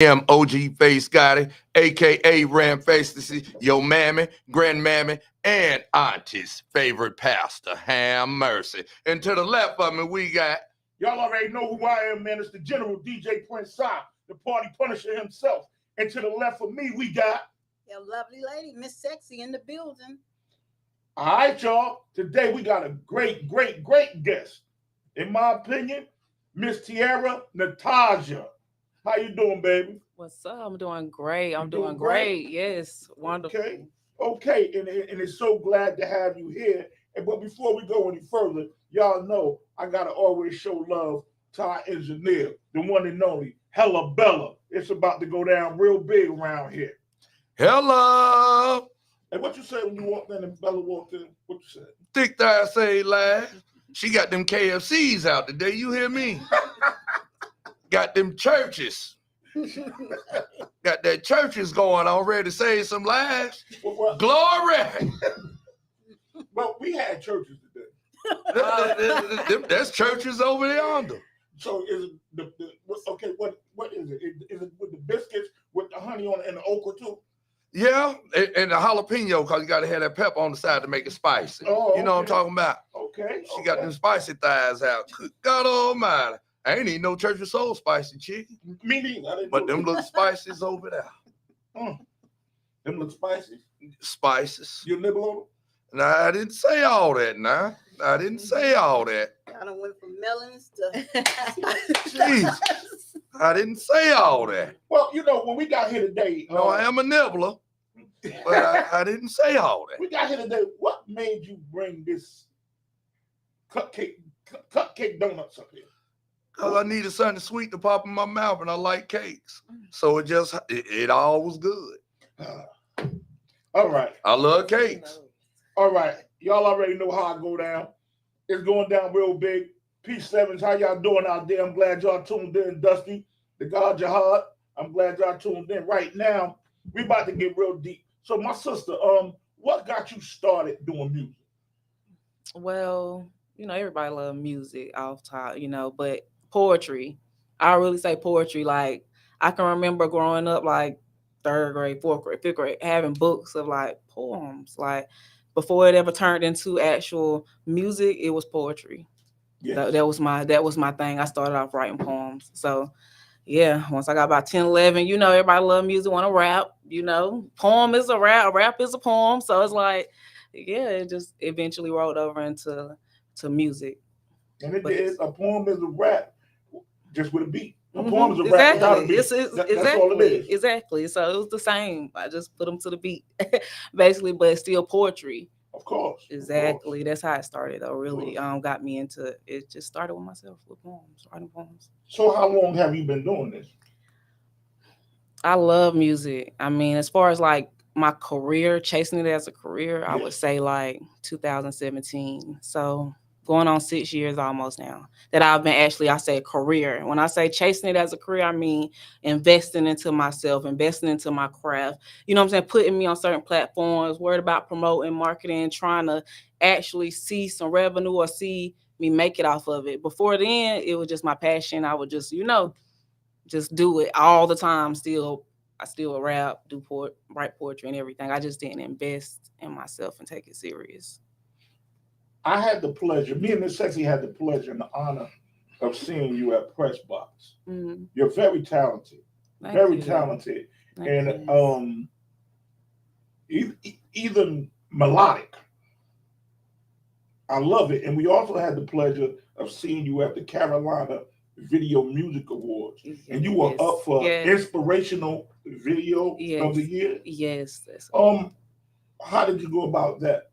am OG Face Gotti, aka Ram Fantasy, your mammy, grandmammy, and auntie's favorite pastor, Ham Mercy. And to the left of me, we got. Y'all already know who I am, man. It's the General DJ Prince Sai, the party punisher himself. And to the left of me, we got your lovely lady, Miss Sexy, in the building. All right, y'all. Today we got a great guest. In my opinion, Miss Tiara Natasha. How you doing, baby? What's up? I'm doing great. I'm doing great. Yes, wonderful. Okay. And it's so glad to have you here. But before we go any further, y'all know I gotta always show love to our engineer, the one and only Hella Bella. It's about to go down real big around here. Hello. And what you said when you walked in and Bella walked in? What you said? Thick thigh say lad. She got them KFCs out today. You hear me? Got them churches. Got that churches going on, ready to save some lives. Well, Glory. Well, we had churches today. That's churches over yonder. So is it okay? What is it? Is it with the biscuits with the honey on it and the okra too? Yeah, and the jalapeno, because you got to have that pepper on the side to make it spicy. Oh, you know what I'm talking about? Okay. She got them spicy thighs out. Good God almighty. I ain't eating no church of soul spicy chicken. Me neither. But them little spices over there. Them little spices? Spices. You nibble on them? No, I didn't say all that now. I didn't say all that. I done went from melons to... Jeez. I didn't say all that. Well, you know, when we got here today... No, I am a nibbler, but I didn't say all that. We got here today. What made you bring this cupcake donuts up here? Because I needed something sweet to pop in my mouth, and I like cakes. So it all was good. All right. I love cakes. All right. Y'all already know how I go down. It's going down real big. Peace sevens. How y'all doing out there? I'm glad y'all tuned in. Dusty, the God Jihad. I'm glad y'all tuned in. Right now, we about to get real deep. So my sister, what got you started doing music? Well, everybody love music off top, but poetry. I really say poetry. Like, I can remember growing up, like 3rd grade, 4th grade, 5th grade, having books of like poems. Like, before it ever turned into actual music, it was poetry. Yes. That was my thing. I started off writing poems. So yeah, once I got about 10, 11, everybody love music, want to rap, poem is a rap is a poem. So it's like, yeah, it just eventually rolled over into music. And it did. A poem is a rap, just with a beat. A poem is a rap without a beat. That's all it is. Exactly. So it was the same. I just put them to the beat, basically, but it's still poetry. Of course. Exactly. That's how it started, though. Really got me into it. Just started with myself with poems, writing poems. So how long have you been doing this? I love music. I mean, as far as like my career, chasing it as a career, I would say like 2017. So going on 6 years almost now that I've been I say career. When I say chasing it as a career, I mean investing into myself, investing into my craft. You know what I'm saying? Putting me on certain platforms, worried about promoting, marketing, trying to actually see some revenue or see me make it off of it. Before then, it was just my passion. I would just, just do it all the time. I still rap, write poetry and everything. I just didn't invest in myself and take it serious. I had the pleasure, me and Miss Sexy had the pleasure and the honor of seeing you at Press Box. Mm-hmm. You're very talented. Very talented. And even melodic. I love it. And we also had the pleasure of seeing you at the Carolina Video Music Awards. And you were up for Inspirational Video of the Year. Yes. How did you go about that?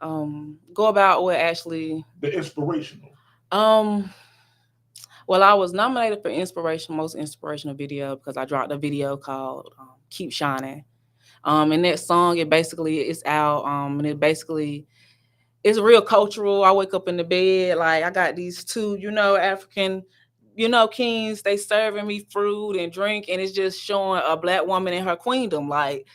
Go about what actually? The inspirational. Well, I was nominated for most inspirational video because I dropped a video called Keep Shining. And that song, it's out. And it's real cultural. I wake up in the bed, like I got these two, African, Kings, they serving me fruit and drink, and it's just showing a Black woman in her queendom, like,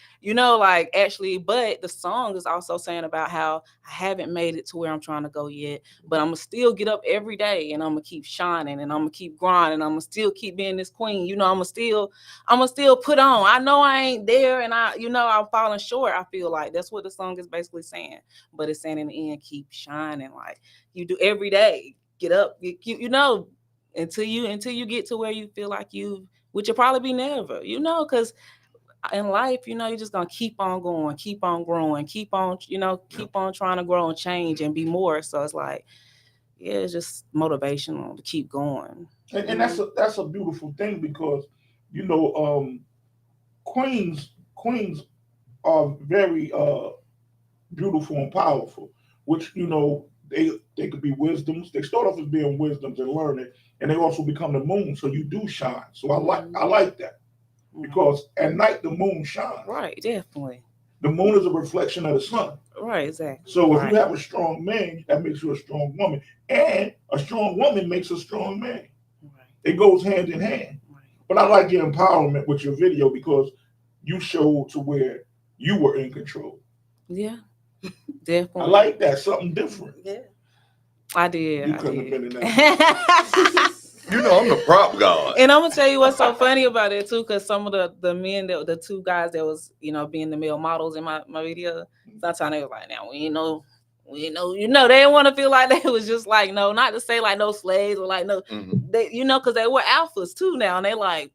actually. But the song is also saying about how I haven't made it to where I'm trying to go yet, but I'm gonna still get up every day, and I'm gonna keep shining, and I'm gonna keep grinding, I'm gonna still keep being this queen. I'm gonna still put on. I know I ain't there, and I'm falling short. I feel like that's what the song is basically saying, but it's saying in the end, keep shining, like you do every day. Get up, until you get to where you feel like which will probably be never, because in life, you're just gonna keep on going, keep on growing, keep on trying to grow and change and be more. So it's like, yeah, it's just motivational to keep going. And that's a beautiful thing because queens are very beautiful and powerful, which they could be wisdoms. They start off as being wisdoms and learning, and they also become the moon. So you do shine. So I like that because at night the moon shines. Right, definitely. The moon is a reflection of the sun. Right, exactly. So if you have a strong man, that makes you a strong woman, and a strong woman makes a strong man. Right. It goes hand in hand. Right. But I like your empowerment with your video because you showed to where you were in control. Yeah, definitely. I like that. Something different. Yeah. I did. You couldn't have been in that. I'm the prop god. And I'm gonna tell you what's so funny about it too, because some of the men, the two guys that was being the male models in my video, sometimes they was like, now we know, they didn't want to feel like they was just like, no, not to say like no slaves or like no, they because they were alphas too now, and they like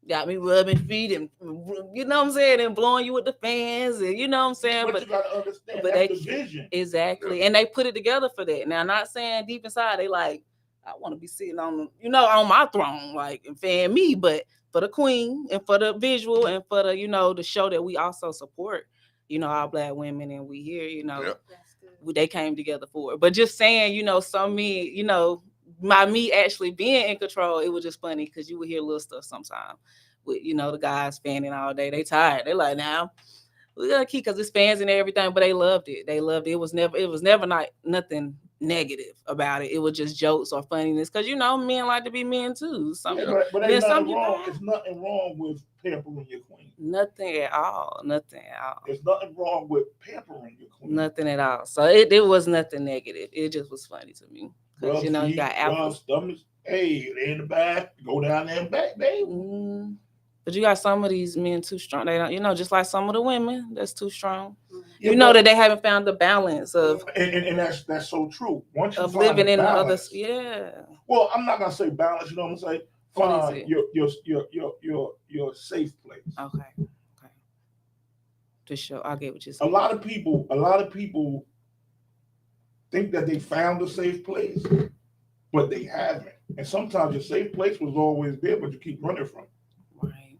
got me rubbing feet and what I'm saying, and blowing you with the fans, and what I'm saying. But you gotta understand but that's the vision. Exactly, and they put it together for that. Now, not saying deep inside they like, I want to be sitting on on my throne, like, and fan me, but for the queen and for the visual and for the the show that we also support, our Black women, and we here, they came together for it. But just saying, some men, by me actually being in control, it was just funny because you would hear little stuff sometimes with the guys fanning all day. They tired. They like, now we're gonna keep, because it's fans and everything, but they loved it. It was never not nothing negative about it. It was just jokes or funniness, because men like to be men too. But ain't nothing wrong. There's nothing wrong with pampering your queen. Nothing at all. There's nothing wrong with pampering your queen. Nothing at all. So it was nothing negative. It just was funny to me. Because you got apples. Hey, they in the back. Go down there and back, baby. But you got some of these men too strong. They don't, just like some of the women that's too strong. Yeah, that they haven't found the balance of, and that's so true. Once you of find living the in balance, the other, yeah. Well, I'm not gonna say balance. You know what I'm saying? Find your safe place. Okay. To show, I get what you're saying. A lot of people think that they found a safe place, but they haven't. And sometimes your safe place was always there, but you keep running from it. Right.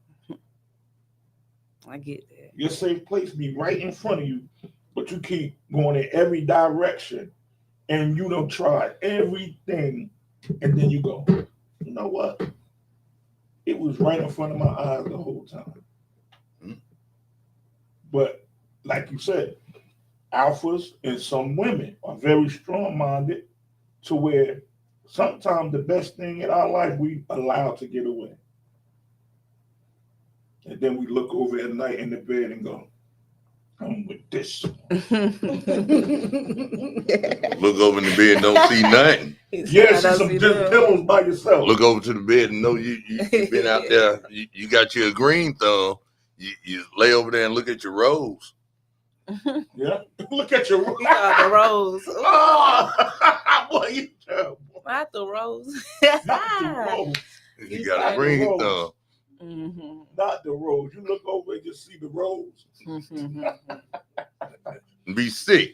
I get that. Your safe place be right in front of you, but you keep going in every direction, and you don't try everything, and then you go, you know what? It was right in front of my eyes the whole time. But like you said, alphas and some women are very strong-minded to where sometimes the best thing in our life we allow to get away. And then we look over at night in the bed and go, I'm with this. Look over in the bed and don't see nothing. Yeah, see some just pillows by yourself. Look over to the bed and know you've been out there. You got your green thumb. You lay over there and look at your rose. Yeah, look at your rose. The rose. Oh, boy, you terrible. Not the rose. Not the rose. You got a green thumb. Mm-hmm. Not the rose. You look over and just see the rose. Be sick.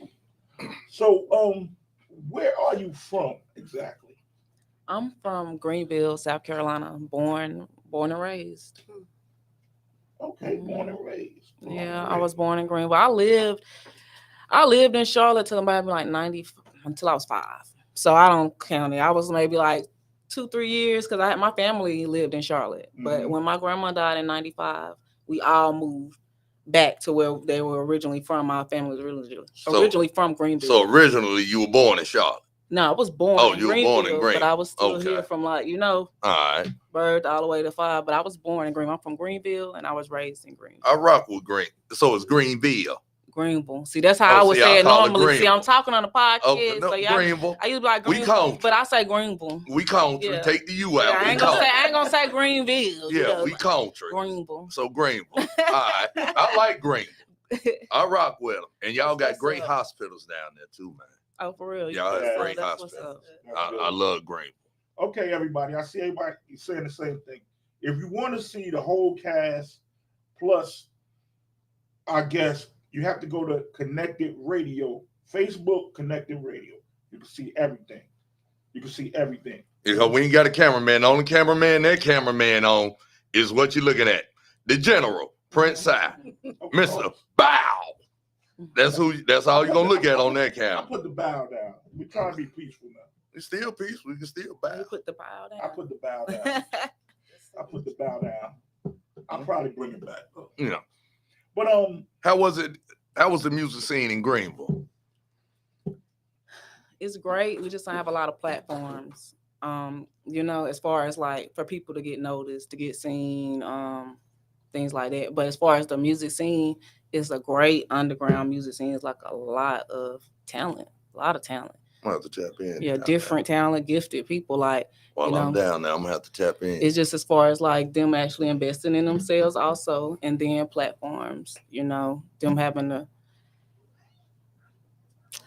So, where are you from exactly? I'm from Greenville, South Carolina. Born and raised. Okay, born and raised. Yeah, I was born in Greenville. I lived in Charlotte till maybe like 90, until I was 5. So I don't count it. I was maybe like 2-3 years because my family lived in Charlotte. But when my grandma died in 95, we all moved back to where they were originally from. My family was originally from Greenville. So originally you were born in Charlotte. No, I was born Oh, in you were born in Greenville, but Greenville. I was still here Okay. from like, All right. birth all the way to 5. But I was born in Greenville. I'm from Greenville and I was raised in Greenville. I rock with Green. So it's Greenville. Greenville. See, that's how I would see, I say it call it normally. See, I'm Greenville. talking on the podcast. Okay, no, So yeah, Greenville. I used to be like We Greenville, country. but I say Greenville. We country. Yeah. Take the U Yeah, out. I We ain't gonna country. say I ain't gonna say Greenville. Yeah, we country. Greenville. So Greenville. All right. I like Greenville. I rock with them. And y'all got That's great what's up. hospitals down there too, man. Oh, for real. Y'all have Yeah, great that's what's hospitals. up. That's I good. love Greenville. Okay, everybody. I see everybody saying the same thing. If you want to see the whole cast, plus, I guess you have to go to Connected Radio, Facebook Connected Radio. You can see everything. You can see everything. Because we ain't got a cameraman. The only cameraman that cameraman on is what you're looking at. The General, Prince I, Of Mr. course. Bow. That's all you're gonna look at on that I camera. put the bow down. We're trying to be peaceful now. It's still peaceful. We can still You bow. put the pile down. I put the bow down. I put the bow down. I'll probably bring it back. You know. But How was it? How was the music scene in Greenville? It's great. We just don't have a lot of platforms. As far as like for people to get noticed, to get seen, things like that. But as far as the music scene, it's a great underground music scene. It's like a lot of talent. I'm gonna have to tap in. Yeah, different talent, gifted people. Like While you I'm know. down there, I'm gonna have to tap in. it's just as far as like them actually investing in themselves also, and then platforms, them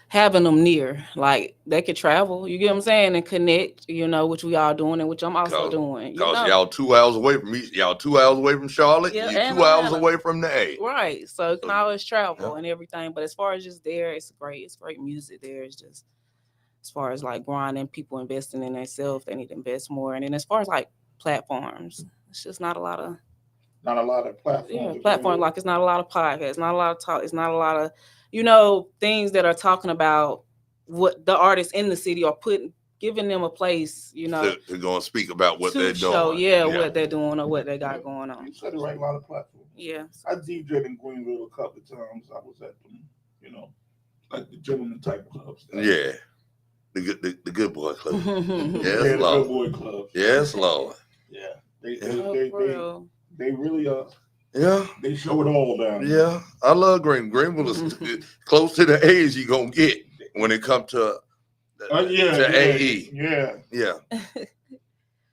having them near, like they could travel, you get what I'm saying, and connect, which we all doing and which I'm also Cause- doing. Because y'all 2 hours away from me. Y'all 2 hours away from Charlotte. Yeah, You and 2 hours Atlanta. away from the A. Right. So you can So, always travel yeah. and everything. But as far as just there, it's great. It's great music there. It's just as far as like grinding, people investing in themselves, they need to invest more. And then as far as like platforms, it's just not a lot of not a lot of platforms. platforms. Like it's not a lot of podcasts, not a lot of talk. It's not a lot of, things that are talking about what the artists in the city are giving them a place, To go and speak about what to they're doing. show, what they're doing or what they got going on. You said the right, a lot of platforms. Yeah. I DJed in Greenville a couple of times. I was at them, like the gentleman type of clubs. Yeah. The good boy club. Yeah, Yes, the Lord. good boy clubs. Yes, Lord. Yeah. They Oh, really Yeah. they show it all down there. Yeah. I love Greenville. Greenville is close to the A as you gonna get when it comes to AE. Yeah. Yeah.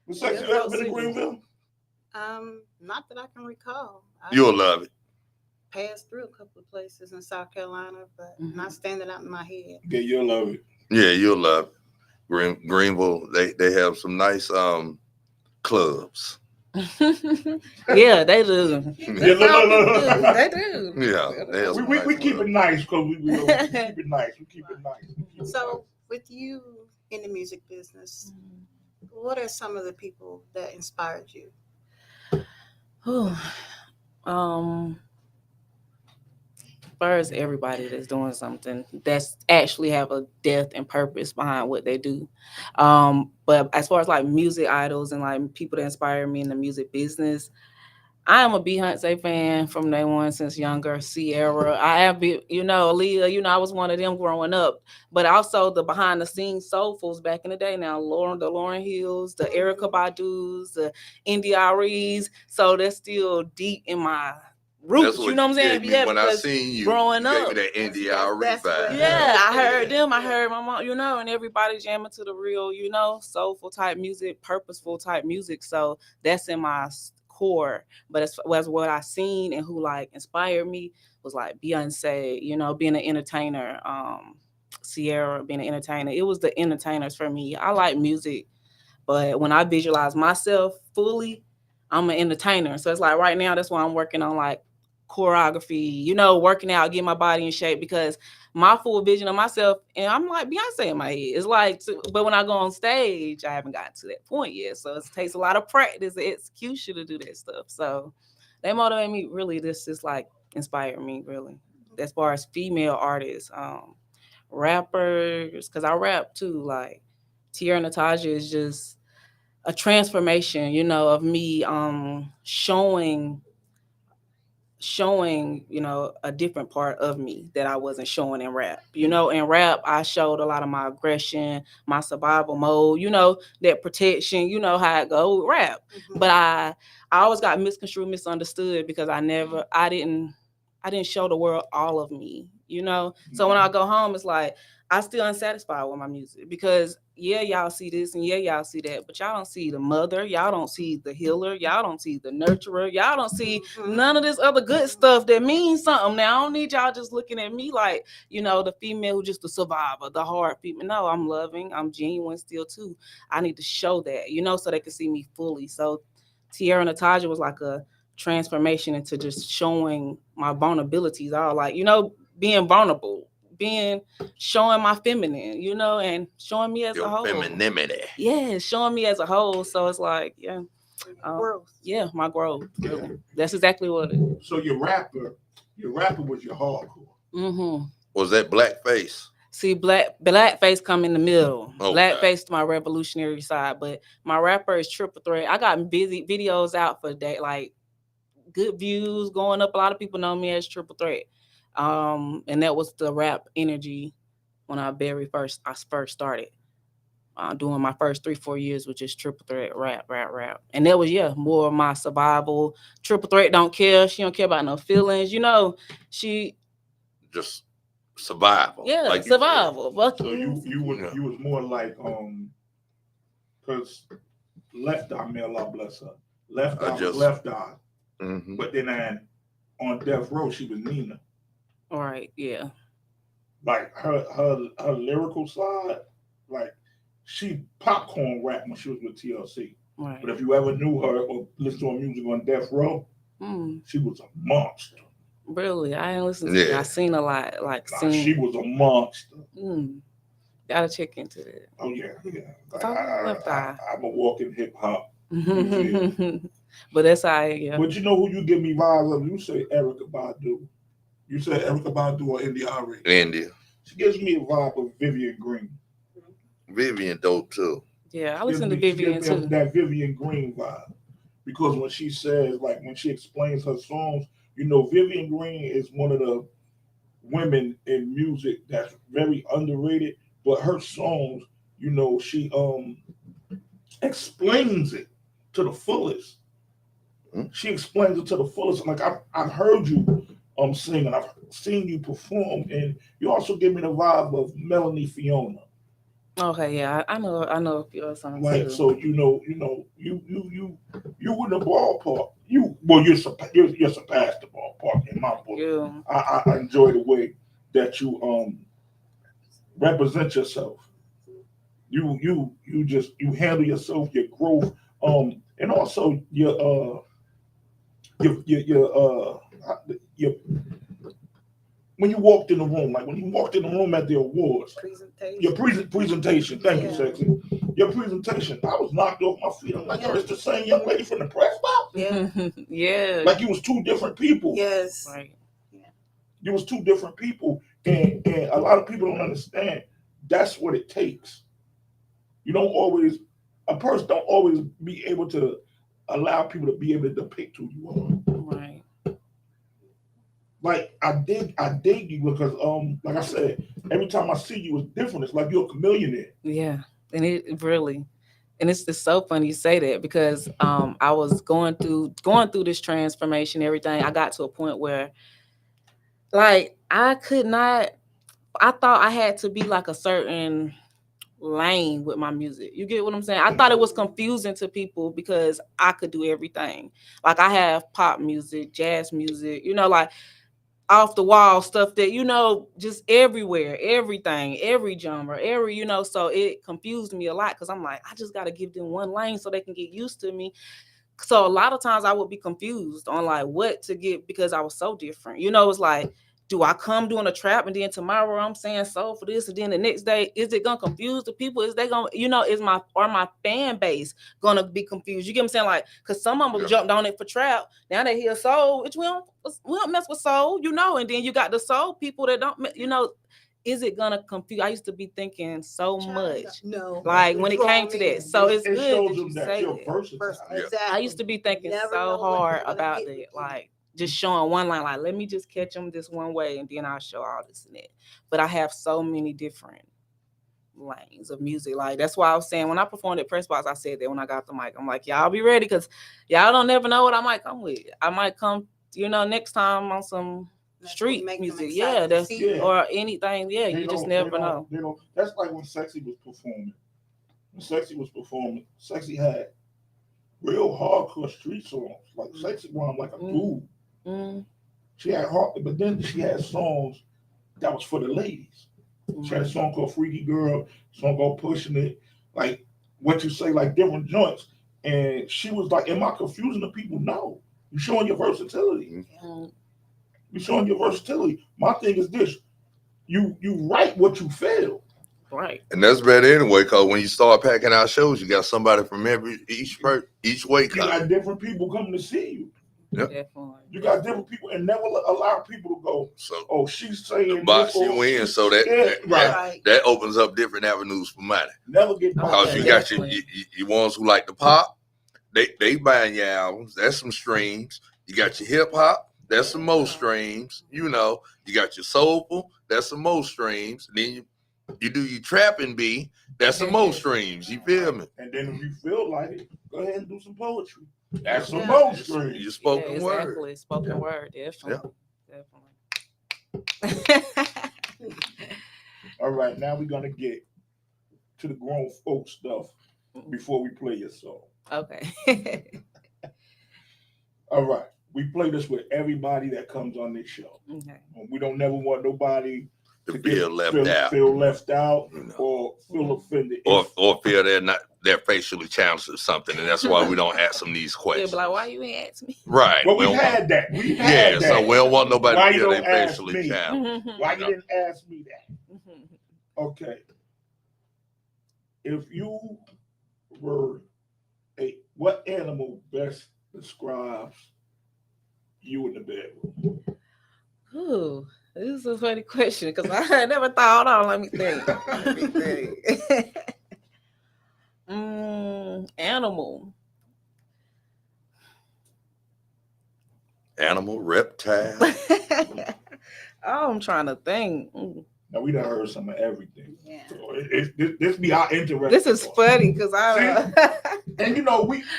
Miss Sexy, Yeah, you ever been to see. Greenville? Not that I can recall. I You'll love it. passed through a couple of places in South Carolina, but Mhm. not standing out in my head. Yeah, you'll love it. Yeah, you'll love it. Greenville, they have some nice clubs. yeah, they do. Yeah, look. They do. Yeah. They have some We nice keep it clubs. nice because we keep it nice. We keep it nice. So, with you in the music business, what are some of the people that inspired you? First, everybody that's doing something that's actually have a depth and purpose behind what they do. But as far as like music idols and like people that inspire me in the music business, I am a Beyonce fan from day one since younger. Sierra, I have been, Aaliyah, I was one of them growing up. But also the behind the scenes soulfuls back in the day now, the Lauryn Hills, the Erykah Badu's, the NDREs. So that's still deep in my roots. You know what I'm saying? Yeah, when I because seen you, growing you gave up. me that NDRE That's vibe. what- Yeah, I heard them. I heard my mom, and everybody jamming to the real, soulful type music, purposeful type music. So that's in my core. But as what I seen and who like inspired me was like Beyonce, being an entertainer, Sierra being an entertainer. It was the entertainers for me. I like music, but when I visualize myself fully, I'm an entertainer. So it's like right now, that's why I'm working on like choreography, working out, get my body in shape, because my full vision of myself, and I'm like Beyonce in my head. It's like, but when I go on stage, I haven't gotten to that point yet. So it takes a lot of practice and execution to do that stuff. So they motivate me really. This is like inspire me really. As far as female artists, rappers, because I rap too. Like Tierra Natasha is just a transformation, of me showing showing, you know, a different part of me that I wasn't showing in rap. You know, in rap, I showed a lot of my aggression, my survival mode, you know, that protection, you know how it go with rap. Mhm. But I always got misconstrued, misunderstood because I didn't show the world all of me, you know. So when I go home, it's like I still unsatisfied with my music because yeah, y'all see this and yeah, y'all see that, but y'all don't see the mother, y'all don't see the healer, y'all don't see the nurturer, y'all don't see Mhm. none of this other good stuff that means something. Now I don't need y'all just looking at me like, you know, the female who just the survivor, the hard female. No, I'm loving, I'm genuine still too. I need to show that, you know, so they can see me fully. So Tierra Nataja was like a transformation into just showing my vulnerabilities, all like, you know, being vulnerable, being showing my feminine, you know, and showing me as a Your whole. femininity. Yeah, showing me as a whole. So it's like, yeah, Growth. yeah, my growth. Really. That's exactly what it is. So your rapper was your hardcore. Mm-hmm. Was that blackface? See, blackface come in the middle. Okay. Blackface to my revolutionary side, but my rapper is Triple Threat. I got busy videos out for that, like good views going up. A lot of people know me as Triple Threat. And that was the rap energy when I first started. Doing my first 3-4 years with just Triple Threat rap. And that was more of my survival. Triple Threat don't care. She don't care about no feelings. You know, she Just survival. yeah, like you survival. So you was more like because Left Eye, may Allah bless her. Left Eye was Left Eye, said. Mhm. but then on Death Row she was Nina. All right, yeah. Like her lyrical side, like she popcorn rap when she was with TLC. Right. But if you ever knew her or listened to her music on Death Row, she was a monster. Really, I ain't listened to it. I seen a lot, She was a monster. Gotta check into it. Oh yeah. Left Eye. I'm a walking hip hop. But that's how yeah. But you know who you give me vibes of? You say Erykah Badu. You said Erykah Badu or India Ari. India. She gives me a vibe of Vivian Green. Vivian dope too. Yeah, I listen to Vivian too. That Vivian Green vibe. Because when she says, like when she explains her songs, you know, Vivian Green is one of the women in music that's very underrated, but her songs, you know, she explains it to the fullest. She explains it to the fullest. Like I've heard you sing and I've seen you perform, and you also give me the vibe of Melanie Fiona. Okay, yeah, I know a few songs Like too. so, you in the ballpark. You're surpassed the ballpark in my book. Yeah. I enjoy the way that you represent yourself. You handle yourself, your growth, and also your when you walked in the room, like when you walked in the room at the awards, your presentation. Thank you, sexy. Your presentation. I was knocked off my feet. I'm like, it's the same young lady from the press box. Yeah. Yeah. Like you was two different people. Yes. Right. You was two different people, and a lot of people don't understand. That's what it takes. A person don't always be able to allow people to be able to depict who you are. Right. Like I dig you because like I said, every time I see you, it's different. It's like you're a chameleon. Yeah, and it really, and it's just so funny you say that because I was going through this transformation, everything. I got to a point where, like, I thought I had to be like a certain lane with my music. You get what I'm saying? I thought it was confusing to people because I could do everything. Like I have pop music, jazz music, you know, like off the wall stuff that, you know, just everywhere, everything, every genre, you know, so it confused me a lot because I'm like, I just got to give them one lane so they can get used to me. So a lot of times I would be confused on like what to get because I was so different. You know, it's like, do I come doing a trap and then tomorrow I'm saying soul for this and then the next day, is it gonna confuse the people? Is they gonna, you know, my fan base gonna be confused? You get what I'm saying? Like, cause some of them jumped on it for trap. Now they hear soul, which we don't mess with soul, you know, and then you got the soul people that don't, you know, is it gonna confuse? I used to be thinking so much. No. Like when it came to that. So it's good that you say you're that. versatile. Exactly. I used to be thinking so hard about that. Like, just showing one line, like, let me just catch them this one way, and then I'll show all this and that. But I have so many different lanes of music. Like, that's why I was saying when I performed at Press Box, I said that when I got the mic, I'm like, y'all be ready, because y'all don't never know what I might come with. I might come, next time on some That's what street make them music. excited Yeah, to that's see you. Yeah. or anything. Yeah, They you just don't- never they don't- know. They don't. That's like when Sexy was performing. When Sexy was performing, Sexy had real hardcore street songs. Like Sexy rhymed like a dude. Mm, She had hard, but then she had songs that was for the ladies. She had a song called Freaky Girl, song called Pushing It, like what you say, like different joints. And she was like, am I confusing the people? No. You're showing your versatility. mm, You're showing your versatility. My thing is this. You write what you feel. right. And that's better anyway, because when you start packing out shows, you got somebody from each way You coming. got different people coming to see you. Yep. Definitely. You got different people and never allow people to go, So oh, she's saying the box this, or you in, so Yeah, right. Right. that opens up different avenues for money. Never get Oh, Because boxed you in. got your, definitely. you ones who like the pop, they buying your albums. That's some streams. You got your hip hop. That's some more streams. You got your soulful. That's some more streams. And then you do your trap and B. That's some more streams. You feel me? And then if you feel like it, go ahead and do some poetry. That's some Yeah. more streams. Your spoken Yeah, word. exactly. Spoken Yeah. word, definitely. All right, now we're gonna get to the grown folk stuff before we play your song. Okay. All right, we play this with everybody that comes on this show. Okay. We don't never want nobody To feel left out. feel left out, You know. or feel offended. Or feel they're facially challenged or something, and that's why we don't ask them these Yeah, questions. but like, why you ain't ask me? Right. But We we've don't want- had that. We've yeah, had that. so we don't want nobody Why to you feel don't they ask facially me? challenged. Why you you know. didn't ask me that? Okay. If you were what animal best describes you in the bedroom? Ooh, this is a funny question because I had never thought on. Let me think. Animal. Animal, reptile. Oh, I'm trying to think. Now we done heard some of everything. Yeah. So this be our interesting. This is part. funny because And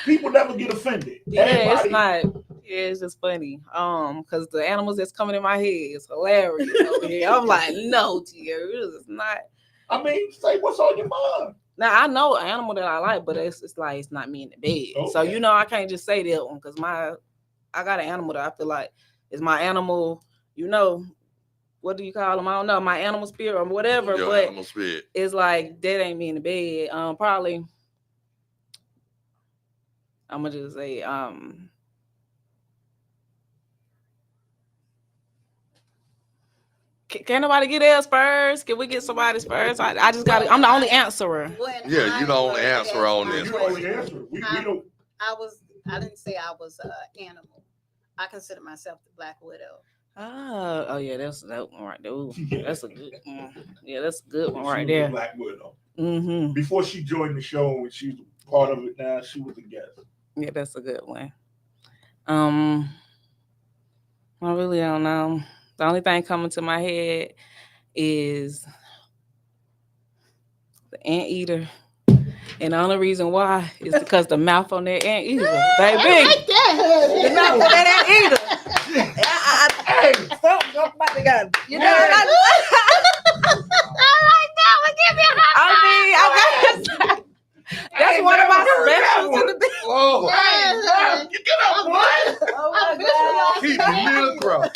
people never get offended. yeah, it's Everybody- not. Yeah, it's just funny. Because the animals that's coming in my head is hilarious over here. I'm like, no, Tia, this is not. I mean, say what's on your mind. Now I know an animal that I like, but it's like it's not me in the bed. So Okay. I can't just say that one because I got an animal that I feel like is my animal. What do you call them? I don't know, my animal spirit or whatever. Your But animal spirit. it's like that ain't me in the bed. Probably. I'm gonna just say Can nobody get theirs first? Can we get somebody's first? I just got. I'm the only answerer. Yeah, you don't answer on this. You don't answer. We don't. I didn't say I was an animal. I consider myself the Black Widow. Oh yeah, that's that one right there. Ooh, Yeah. that's a good one. Yeah, that's a good one She right was a there. Black Widow. Mm-hmm. Before she joined the show, and she's part of it now, she was a guest. Yeah, that's a good one. I really don't know. The only thing coming to my head is the anteater. And the only reason why is because the mouth on that anteater, baby. The mouth on that anteater. Hey, Somebody got, You know what I like that one. Give me a high five. that's one of my specials in the day. Oh, hey, you get up, boy. Oh my keep the middle cross.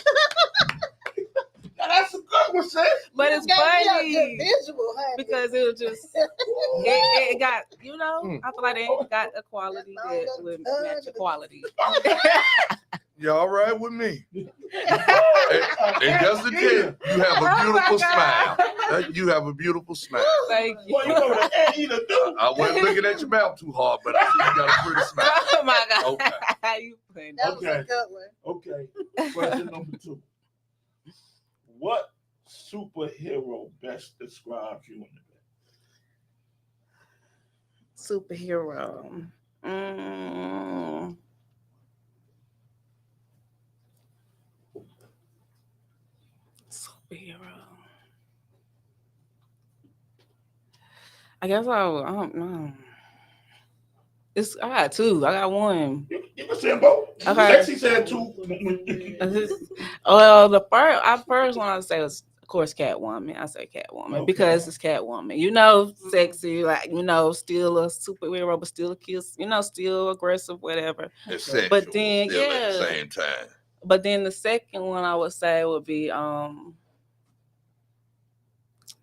Now, that's a good one, sis. But it's funny visual, honey. because it was just it got I feel like they ain't got a quality That's all that the would time. match the quality. You all right with me? And And just to tell you, you have a beautiful smile. You have a beautiful smile. Thank you. Well, you know what an anteater do? I wasn't looking at your mouth too hard, but I see you got a pretty smile. Oh my god. Okay. You funny. That was Okay. a good one. Okay. Question number 2. What superhero best describes you in the bed? Superhero. Superhero. I guess I don't know. I got two. I got one. You can say them both. Okay. Lexi said two. Well, the first one I say was, of course, Catwoman. I say Catwoman Okay. because it's Catwoman. You know, sexy, like, you know, still a superhero, but still a kiss. You know, still aggressive, whatever. It's sexual, But then, still at the yeah. same time. But then the second one I would say would be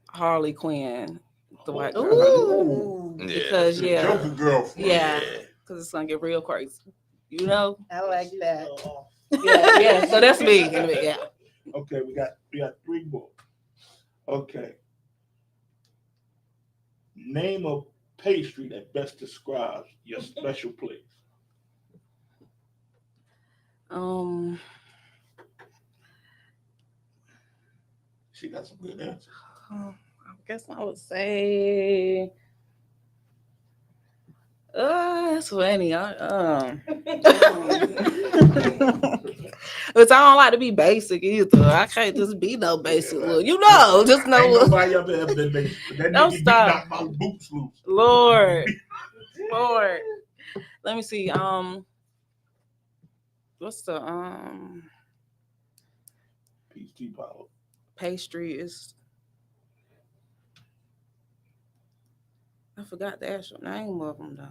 Harley Quinn, the white girl. Ooh, Yeah. Because The yeah, Joker girlfriend. yeah, because it's gonna get real crazy. You know? I like that. Yeah. So that's me. Yeah. Okay, we got 3 more. Okay. Name a pastry that best describes your special place. She got some good answers. I guess I would say. That's funny. But I don't like to be basic either. I can't just be no basic look. You know, just no Ain't look. nobody ever been basic. That Don't nigga stop. knocked my boots loose. Lord. Let me see. What's the Peach tea powder. pastry is? I forgot the actual name of them though.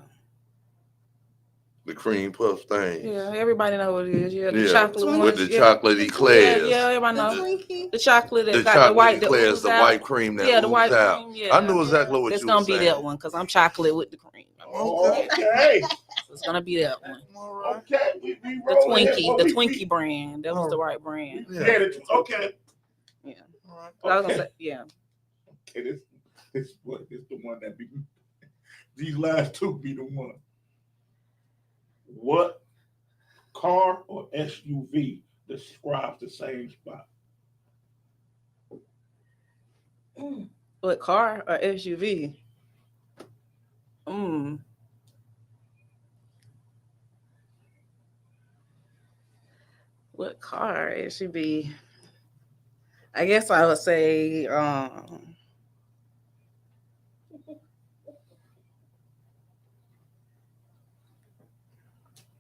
The cream puff thing. Yeah, everybody know what it is. Yeah, the Yeah, chocolate Twinkie. with ones. the Yeah. chocolate eclairs. Yeah, everybody The know. Twinkie. The chocolate that The got the white chocolate that eclairs, ooze the out. white cream that Yeah, the white oozes out. cream. Yeah. I knew exactly what It's you gonna were be saying. that one because I'm chocolate with the cream. Okay. It's gonna be that one. Okay. We The roll ahead. Twinkie, Well, the we- Twinkie brand. That was the right brand. Yeah, okay. Yeah. I was gonna Okay. say, yeah. Okay, this the one that be these last two be the one. What car or SUV describes the same spot? What car or SUV? What car or SUV? I guess I would say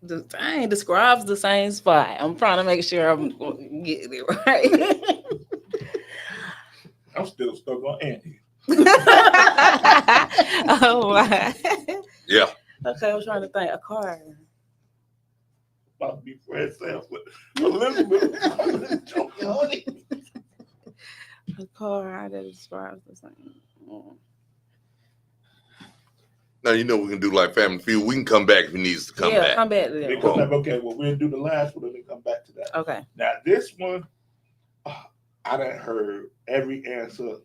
the thing describes the same spot. I'm trying to make sure I'm getting it right. I'm still stuck on Andy. Oh my. Yeah. Okay, I was trying to think. A car. About to be Fred Sanford. Elizabeth. Joking on it. A car that describes the same. Now you know we can do like Family Feud. We can come back if he needs to come yeah, back. come back to They that. come back, okay, well, we'll do the last one and then come back to that. Okay. Now, this one, I done heard every answer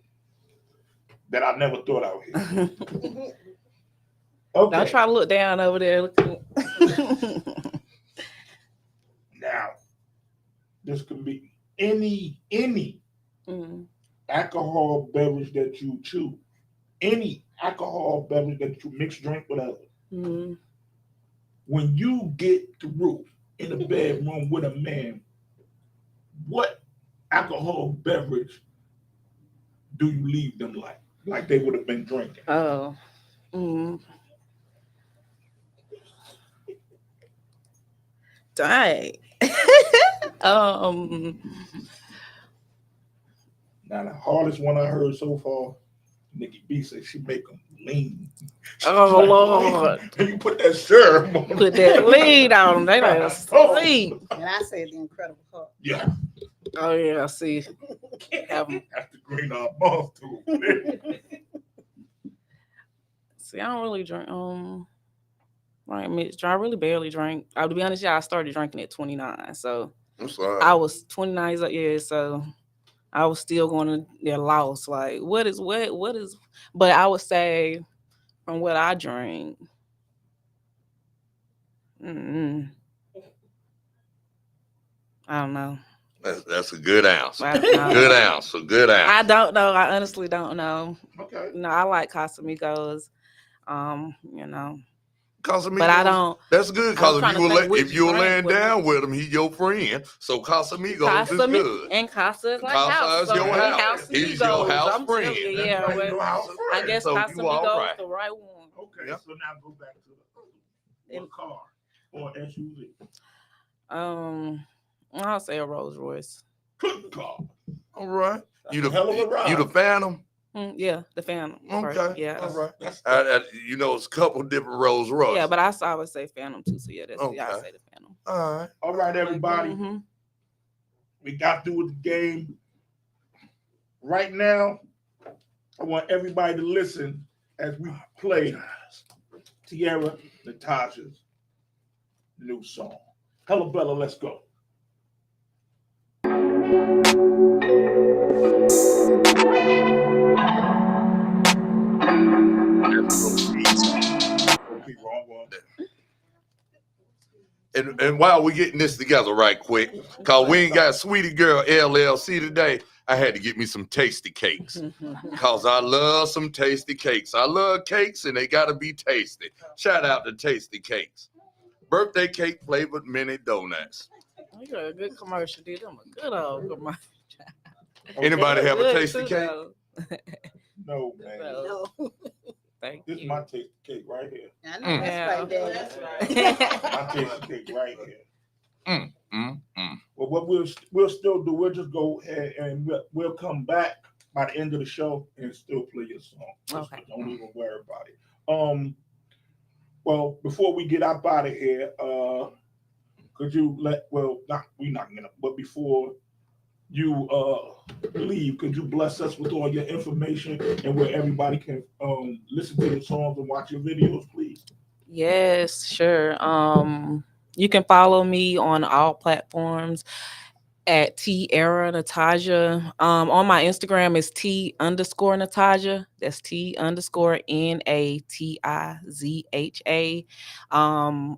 that I never thought I would hear. Okay. Don't try to look down over there. Now, this can be any alcohol beverage that you choose. Any alcohol beverage that you mix, drink, whatever. When you get through in the bedroom with a man, what alcohol beverage do you leave them like they would have been drinking? Oh. Dang. Now the hardest one I heard so far, Nikki B said she make them lean. Oh Lord. And you put that syrup on Put that lead on them. They like sleep. And I said the Incredible Hulk. Yeah. Oh yeah, I see. Have 'em. That's the green moth too. See, I don't really drink. Like mixed drink. I really barely drink. To be honest, I started drinking at 29. So I'm sorry. I was 29 years old. Yeah, so I was still going to their loss. Like, what is? But I would say, from what I drink, I don't know. That's a good ounce. I don't know. Good ounce. A good ounce. I don't know. I honestly don't know. Okay. No, I like Casamigos. Casamigos. But I don't. That's good, I was cause trying to think if which you were drink laying would- down with him, he your friend. So Casamigos is good. And Casa is like Casa house. is So your we house. He's your Amigos. house I'm telling friend. you, yeah. That's well, your house I friend. guess So you Casamigos all right. the right one. Okay, Yep. so now go back to the And- car or SUV. I'll say a Rolls Royce. Good car. All right. You the Hell of a ride. you the Phantom? Yeah, the Phantom. first. Okay. Yeah. All right. That's You know, it's a couple different Rolls Royce. Yeah, but I would say Phantom too. So yeah, I Okay. say the Phantom. all right. all right, everybody. Mhm. We got through with the game. Right now, I want everybody to listen as we play Tierra Natasha's new song. Hello, Bella, let's go. Okay, wrong one. And while we getting this together right quick, cause we ain't got Sweetie Girl LLC today, I had to get me some tasty cakes. Cause I love some tasty cakes. I love cakes and they gotta be tasty. Shout out to Tasty Cakes. Birthday cake flavored mini donuts. You got a good commercial, dude. I'm a good old commercial. Anybody have a Good, tasty too, cake? though. No, man. So, No, thank This is you. my tasty cake right here. I know Mm. that's right, Daddy. My tasty cake right here. Mm. Well, what we'll still do, we'll just go ahead and we'll come back by the end of the show and still play your song. Okay. Don't even worry about it. Well, before we get up out of here, could you we're not gonna, but before you leave, could you bless us with all your information and where everybody can listen to your songs and watch your videos, please? Yes, sure. You can follow me on all platforms at Tierra Natasha. On my Instagram is T_Natasha. That's T_NATIZHA. On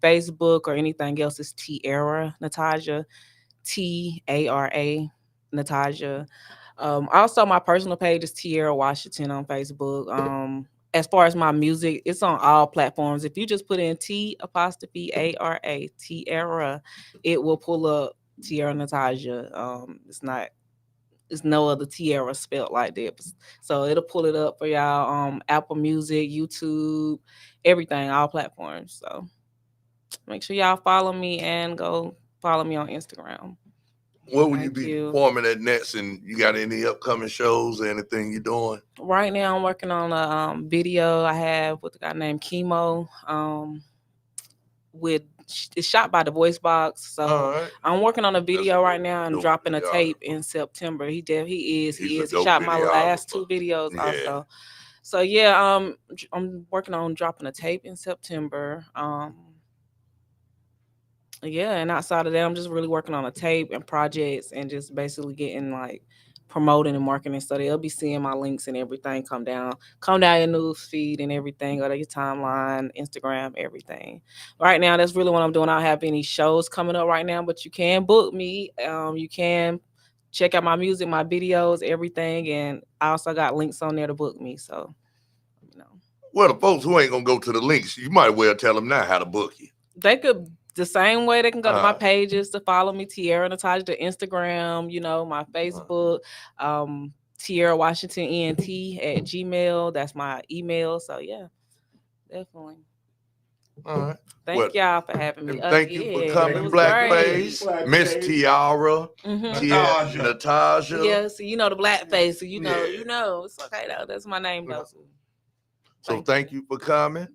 Facebook or anything else is Tierra Natasha. TARA Natasha. Also, my personal page is Tierra Washington on Facebook. As far as my music, it's on all platforms. If you just put in T_ARA Tierra, it will pull up Tierra Natasha. It's no other Tierra spelled like that. So it'll pull it up for y'all. Apple Music, YouTube, everything, all platforms. So make sure y'all follow me and go follow me on Instagram. What will you Thank be you. performing at next? And you got any upcoming shows or anything you doing? Right now, I'm working on a video I have with a guy named Chemo. It's shot by the Voice Box. So All right. I'm working on a video right now and dope dropping a video. tape in September. He is. He's a He dope shot my last 2 videographer. videos Yeah. also. So yeah, I'm working on dropping a tape in September. Yeah, and outside of that, I'm just really working on a tape and projects and just basically getting like promoting and marketing. So they'll be seeing my links and everything come down your news feed and everything, or your timeline, Instagram, everything. Right now, that's really what I'm doing. I don't have any shows coming up right now, but you can book me. You can check out my music, my videos, everything, and I also got links on there to book me. So, Well, the folks who ain't gonna go to the links, you might well tell them now how to book you. they could. The same way they can go to my Uh-huh. pages to follow me, Tierra Natasha, the Instagram, my Facebook, Tierra Washington ENT at Gmail. That's my email. So yeah, definitely. All right. Thank y'all for having me. And thank you for again. coming, It was Blackface, great. Miss Blackface. Tiara, Mhm. Natasha. Yeah, so you know the blackface, so you know, Yeah. it's okay though. That's my name though. So thank you for coming.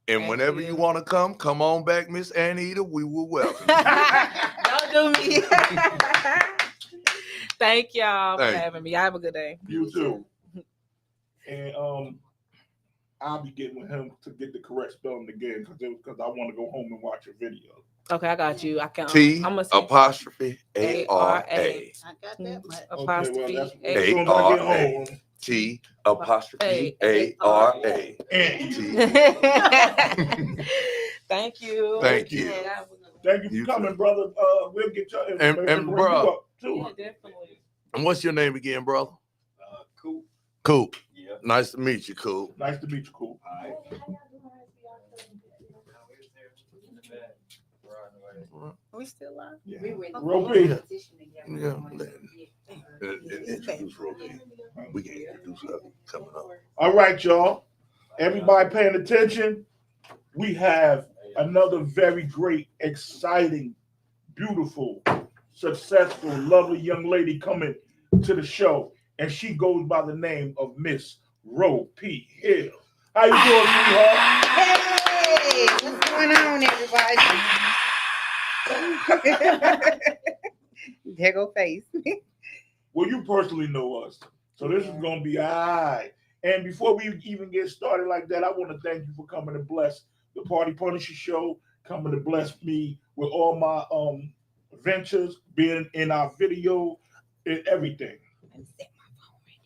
And Thank whenever you. you want to come on back, Miss Anita. We will welcome you. Don't do me. Thank y'all Thank for you. having me. Y'all have a good day. You too. And I'll be getting with him to get the correct spelling again because I want to go home and watch your video. Okay, I got you. I can. T I'm gonna apostrophe ARA. I got that much. apostrophe as soon as I get home. T apostrophe A-R-A. ARA. Thank you. Thank you. Yeah, Thank you for You coming, too. brother. We'll get your information. And bring bruh. you up, too. yeah, definitely. And what's your name again, brother? Cool. Cool. Yeah. Nice to meet you, Cool. Nice to meet you, cool. All right. We still live? Yeah. We went Roll through P. a petition together. Introduce Roll P. We can introduce her coming up. All right, y'all. Everybody paying attention. We have another very great, exciting, beautiful, successful, lovely young lady coming to the show, and she goes by the name of Miss Ro P. Hill. How you doing, sweetheart? Hey, what's going on, everybody? There go face. Well, you personally know us, so this is gonna be all right. And before we even get started like that, I want to thank you for coming to bless the Party Punisher show, coming to bless me with all my ventures, being in our video and everything.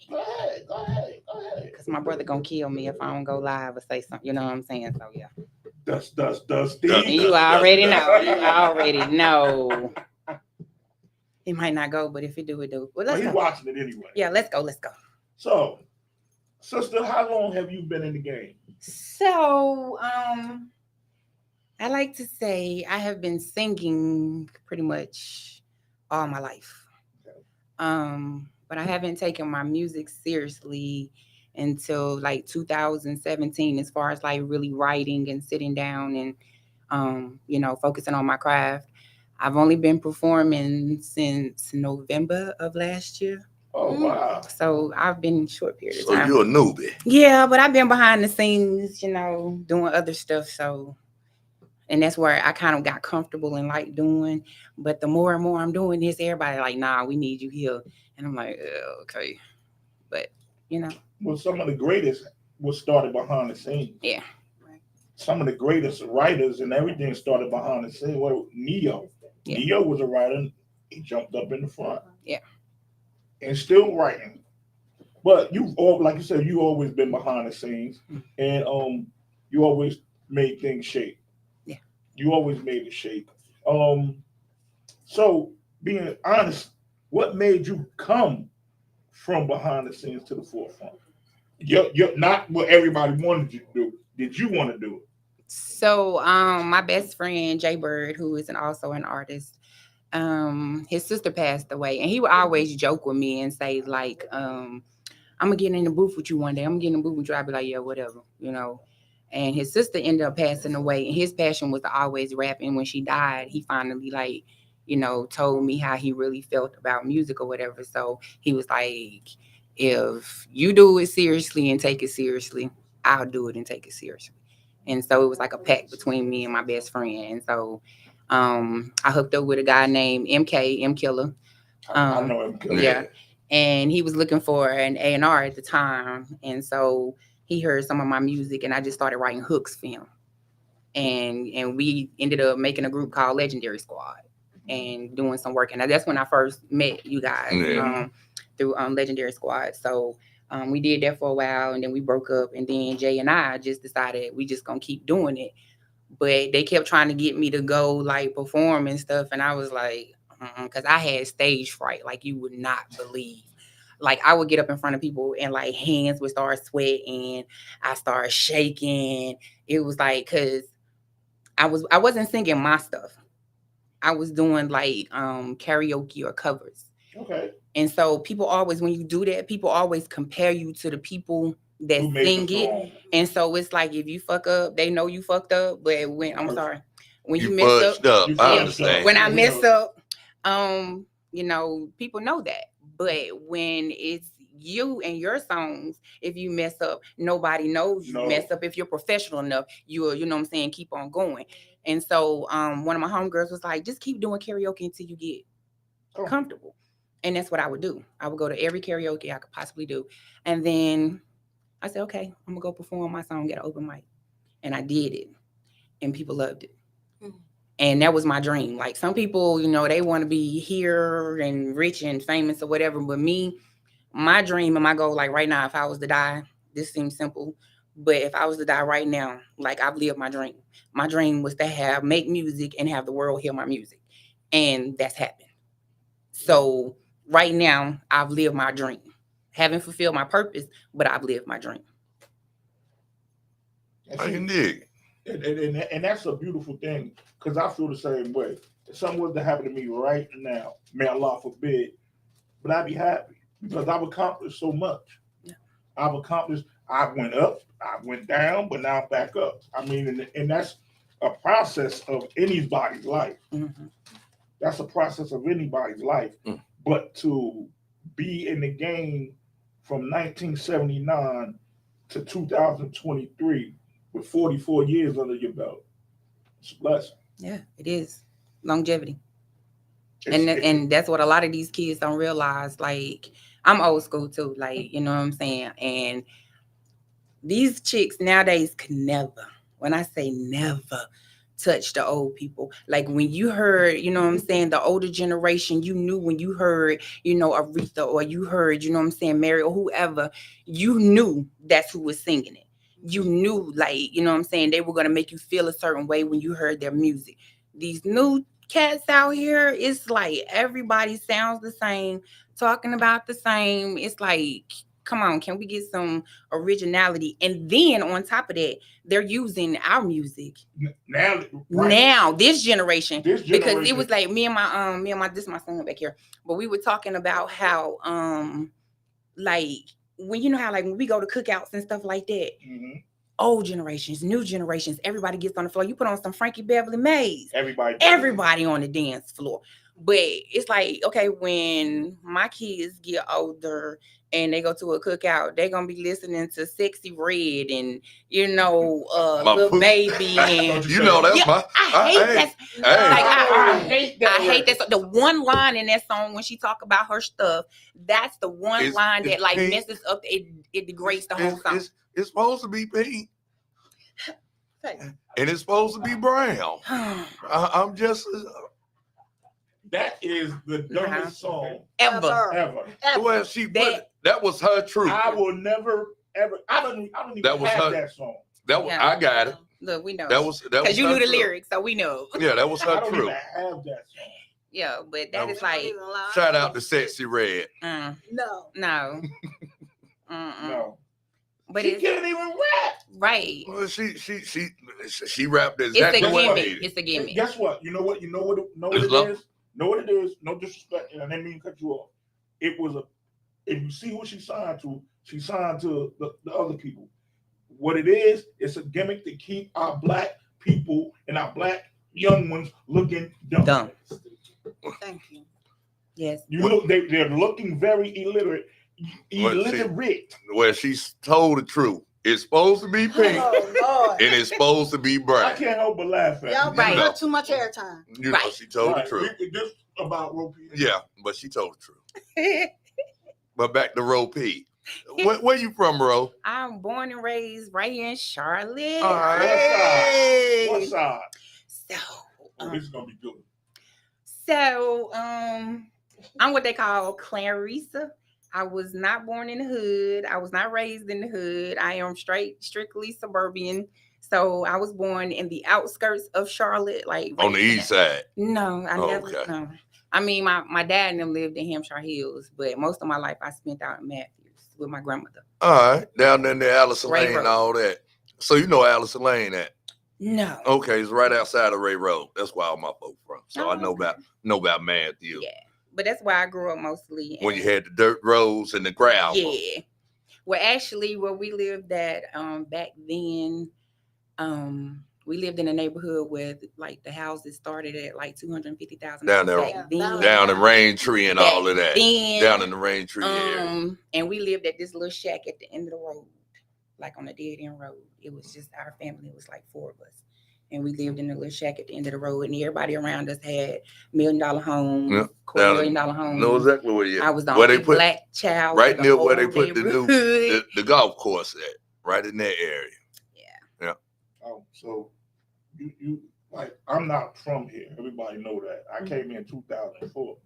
Go ahead, go ahead, go ahead. Because my brother gonna kill me if I don't go live or say something. You know what I'm saying? So yeah. Dusty. You already know. You already know. He might not go, but if he do, it do. Well, Well, let's he's go. watching it anyway. Yeah, let's go. Let's go. So, sister, how long have you been in the game? So, I like to say I have been singing pretty much all my life. But I haven't taken my music seriously until like 2017, as far as like really writing and sitting down and focusing on my craft. I've only been performing since November of last year. Oh, wow. So I've been in a short period of So time. you're a newbie. Yeah, but I've been behind the scenes, doing other stuff. So, and that's where I kind of got comfortable and like doing. But the more and more I'm doing this, everybody like, nah, we need you here. And I'm like, okay. But, Well, some of the greatest was started behind the scenes. Yeah. Some of the greatest writers and everything started behind the scenes. Well, Neo. Yeah. Neo was a writer. He jumped up in the front. Yeah. And still writing. But like you said, you always been behind the scenes. And you always made things shake. Yeah. You always made it shake. So being honest, what made you come from behind the scenes to the forefront? You're not what everybody wanted you to do. Did you want to do it? So my best friend, Jay Bird, who is also an artist, his sister passed away. And he would always joke with me and say, like, I'm going to get in the booth with you one day. I'm going to get in the booth with you. I'd be like, yeah, whatever, And his sister ended up passing away. And his passion was to always rap. And when she died, he finally, told me how he really felt about music or whatever. So he was like, if you do it seriously and take it seriously, I'll do it and take it seriously. And so it was like a pact between me and my best friend. And so I hooked up with a guy named MK, M Killer. I know him. Yeah. And he was looking for an A&R at the time. And so he heard some of my music and I just started writing hooks for him. And we ended up making a group called Legendary Squad and doing some work. And that's when I first met you guys through Legendary Squad. So we did that for a while and then we broke up. And then Jay and I just decided we just gonna keep doing it. But they kept trying to get me to go like perform and stuff. And I was like, because I had stage fright like you would not believe. Like I would get up in front of people and like hands would start sweating. I started shaking. It was like, because I wasn't singing my stuff. I was doing like karaoke or covers. Okay. And so people always, when you do that, people always compare you to the people that sing it. And so it's like, if you fuck up, they know you fucked up. But when you mess up, I understand. when I mess up, people know that. But when it's you and your songs, if you mess up, nobody knows you mess up. If you're professional enough, you'll, keep on going. And so one of my homegirls was like, just keep doing karaoke until you get comfortable. And that's what I would do. I would go to every karaoke I could possibly do. And then I said, okay, I'm going to go perform my song at an open mic. And I did it. And people loved it. Mm-hmm. And that was my dream. Like some people, they want to be here and rich and famous or whatever. But me, my dream and my goal, like right now, if I was to die, this seems simple. But if I was to die right now, like I've lived my dream. My dream was to make music and have the world hear my music. And that's happened. So right now, I've lived my dream. Haven't fulfilled my purpose, but I've lived my dream. I can dig. And that's a beautiful thing, because I feel the same way. If something was to happen to me right now, may Allah forbid, but I'd be happy because I've accomplished so much. Yeah. I've accomplished, I went up, I went down, but now I'm back up. I mean, and that's a process of anybody's life. Mhm. That's a process of anybody's life. Mm. But to be in the game from 1979 to 2023 with 44 years under your belt, it's a blessing. Yeah, it is longevity. It's- And that's what a lot of these kids don't realize. Like, I'm old school too, like, you know what I'm saying? And these chicks nowadays can never, when I say never, touch the old people. Like, when you heard, you know what I'm saying, the older generation, you knew when you heard, you know, Aretha, or you heard, you know what I'm saying, Mary, or whoever, you knew that's who was singing it. You knew, like, you know what I'm saying, they were going to make you feel a certain way when you heard their music. These new cats out here, it's like everybody sounds the same, talking about the same. It's like, come on, can we get some originality? And then on top of that, they're using our music now, now, this generation, this because it generation- was like me and my this is my son back here, but we were talking about how like, when you know how, like, when we go to cookouts and stuff like that, Mhm. old generations, new generations, everybody gets on the floor. You put on some Frankie Beverly Mays, everybody on the dance floor. But it's like, okay, when my kids get older and they go to a cookout, they're gonna be listening to Sexy Red and, you know, My Lil poop. Baby and You know that's Yeah, my. I hate that. Hey, Like, I hate that. I hate that. The one line in that song when she talk about her stuff, that's the one It's- line it's that like pink. messes up. It degrades the whole song. It's supposed to be pink, Hey, and it's supposed to be brown. I'm just That is the dumbest song Ever. ever. well. She put That- that was her truth. I will never ever. I don't even That was have her- that song. That was Yeah. I got it. Look, we know. That was because you her knew the truth. lyrics, so we know. Yeah, that was I her don't truth. even have that song. Yeah, but That that was- is like, Shout out to Sexy Red. No. no. Mm-mm. No, But she it's can't even rap. right. Well, she rapped It's exactly a what gimmick. needed. It's a gimmick. Guess what? You know what? You know what? Know what It's it love. is? Know what it is? No disrespect, and I didn't mean to cut you off. It was a. If you see who she signed to the other people. What it is? It's a gimmick to keep our black people and our black young ones looking dumb. Dumb. Thank you. Yes. You look. They're looking very illiterate. What, see- Illiterate. Well, she's told the truth. It's supposed to be pink, Oh Lord. and it's supposed to be I brown. can't help but laugh at Y'all it. Right. giving her too much airtime. You know, Right. she told Right. the truth. This about Ropey. Yeah, but she told the truth. But back to Ro P. Where you from, Ro? I'm born and raised right here in Charlotte. All right. What side? So, Oh, this is gonna be good. I'm what they call Clarissa. I was not born in the hood. I was not raised in the hood. I am strictly suburban. So I was born in the outskirts of Charlotte, like On the east side. No, I Oh, never. okay. No. I mean, my dad and them lived in Hampshire Hills, but most of my life I spent out in Matthews with my grandmother. All right. Down in there, Allison Ray Lane Road. and all that. So you know Allison Lane at. No. Okay, it's right outside of Ray Road. That's where all my folks from. So I know Oh, okay. about Matthew. Yeah, but that's where I grew up mostly. When you and- had the dirt roads and the gravel. Yeah. Well, actually, where we lived at back then, we lived in a neighborhood where like the houses started at like $250,000 Down there. back then. Down in Raintree and Back all of that. then, Down in the Raintree area. and we lived at this little shack at the end of the road, like on a dead end road. It was just our family. It was like 4 of us. And we lived in a little shack at the end of the road, and everybody around us had $1 million homes, Yeah, $250,000 homes. Know exactly where you I was the where they only put black child. right in near where whole they put the new neighborhood. the golf course at. Right in that area. Oh, so you like I'm not from here. Everybody know that. Mm-hmm. I came here in 2004.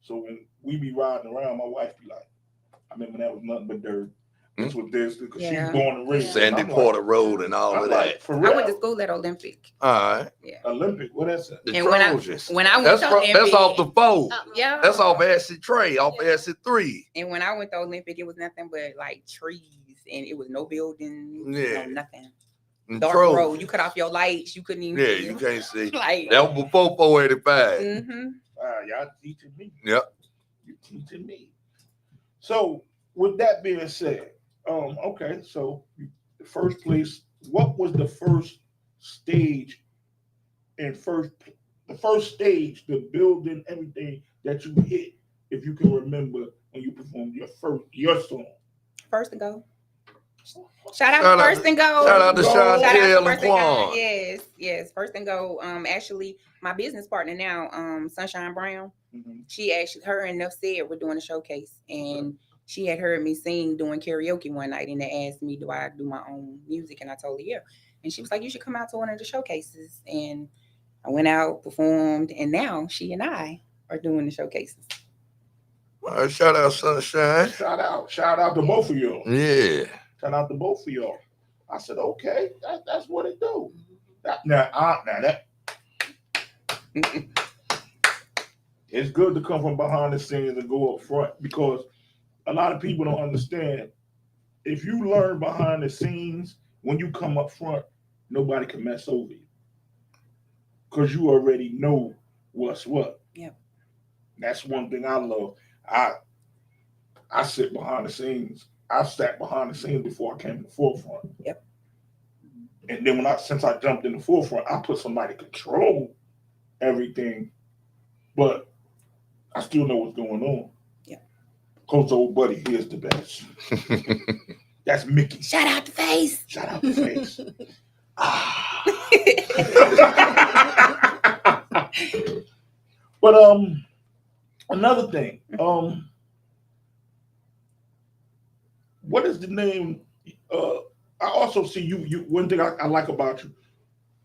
So when we be riding around, my wife be like, I remember that was nothing but dirt. This was this because Yeah. she's born and raised. Sandy I'm like- Porter Road and all I'm of like, that. for I real? went to school at Olympic. All right. Olympic. What that's it? The And when I- Trojans. When I went That's to from, Olympic, that's off the fold. yeah. That's off acid tray, off Yeah. acid 3. And when I went to Olympic, it was nothing but like trees, and it was no buildings, Yeah. no nothing. dark Control. road. You cut off your lights, you couldn't even Yeah, see you them. can't see. Like, That was before 485. mm-hmm. Y'all teaching me. Yep. You teaching me. So with that being said, okay, so the first place, what was the first stage the first stage, the building, everything that you hit, if you can remember when you performed your song? First and Go. Shout out Shout to out First and Go. Shout out to Go. Chantel Shout out to and First and Go. Quan. Yes, First and Go. Actually, my business partner now, Sunshine Brown, Mhm. she actually, her and Nuff said we're doing a showcase, and she had heard me sing doing karaoke one night, and they asked me, do I do my own music? And I told her, yeah. And she was like, you should come out to one of the showcases. And I went out, performed, and now she and I are doing the showcases. All right, shout out Sunshine. Shout out to both of y'all. Yeah. Shout out to both of y'all. I said, okay, that's what it do. Mm-hmm. That it's good to come from behind the scenes and go up front, because a lot of people don't understand. If you learn behind the scenes, when you come up front, nobody can mess over you, because you already know what's what. Yep. That's one thing I love. I sit behind the scenes. I sat behind the scenes before I came to the forefront. Yep. And then since I jumped in the forefront, I put somebody to control everything, but I still know what's going on. Yeah. Coach old buddy here's the best. That's Mickey. Shout out to Face. Shout out to Face. But another thing, what is the name? I also see you. One thing I like about you,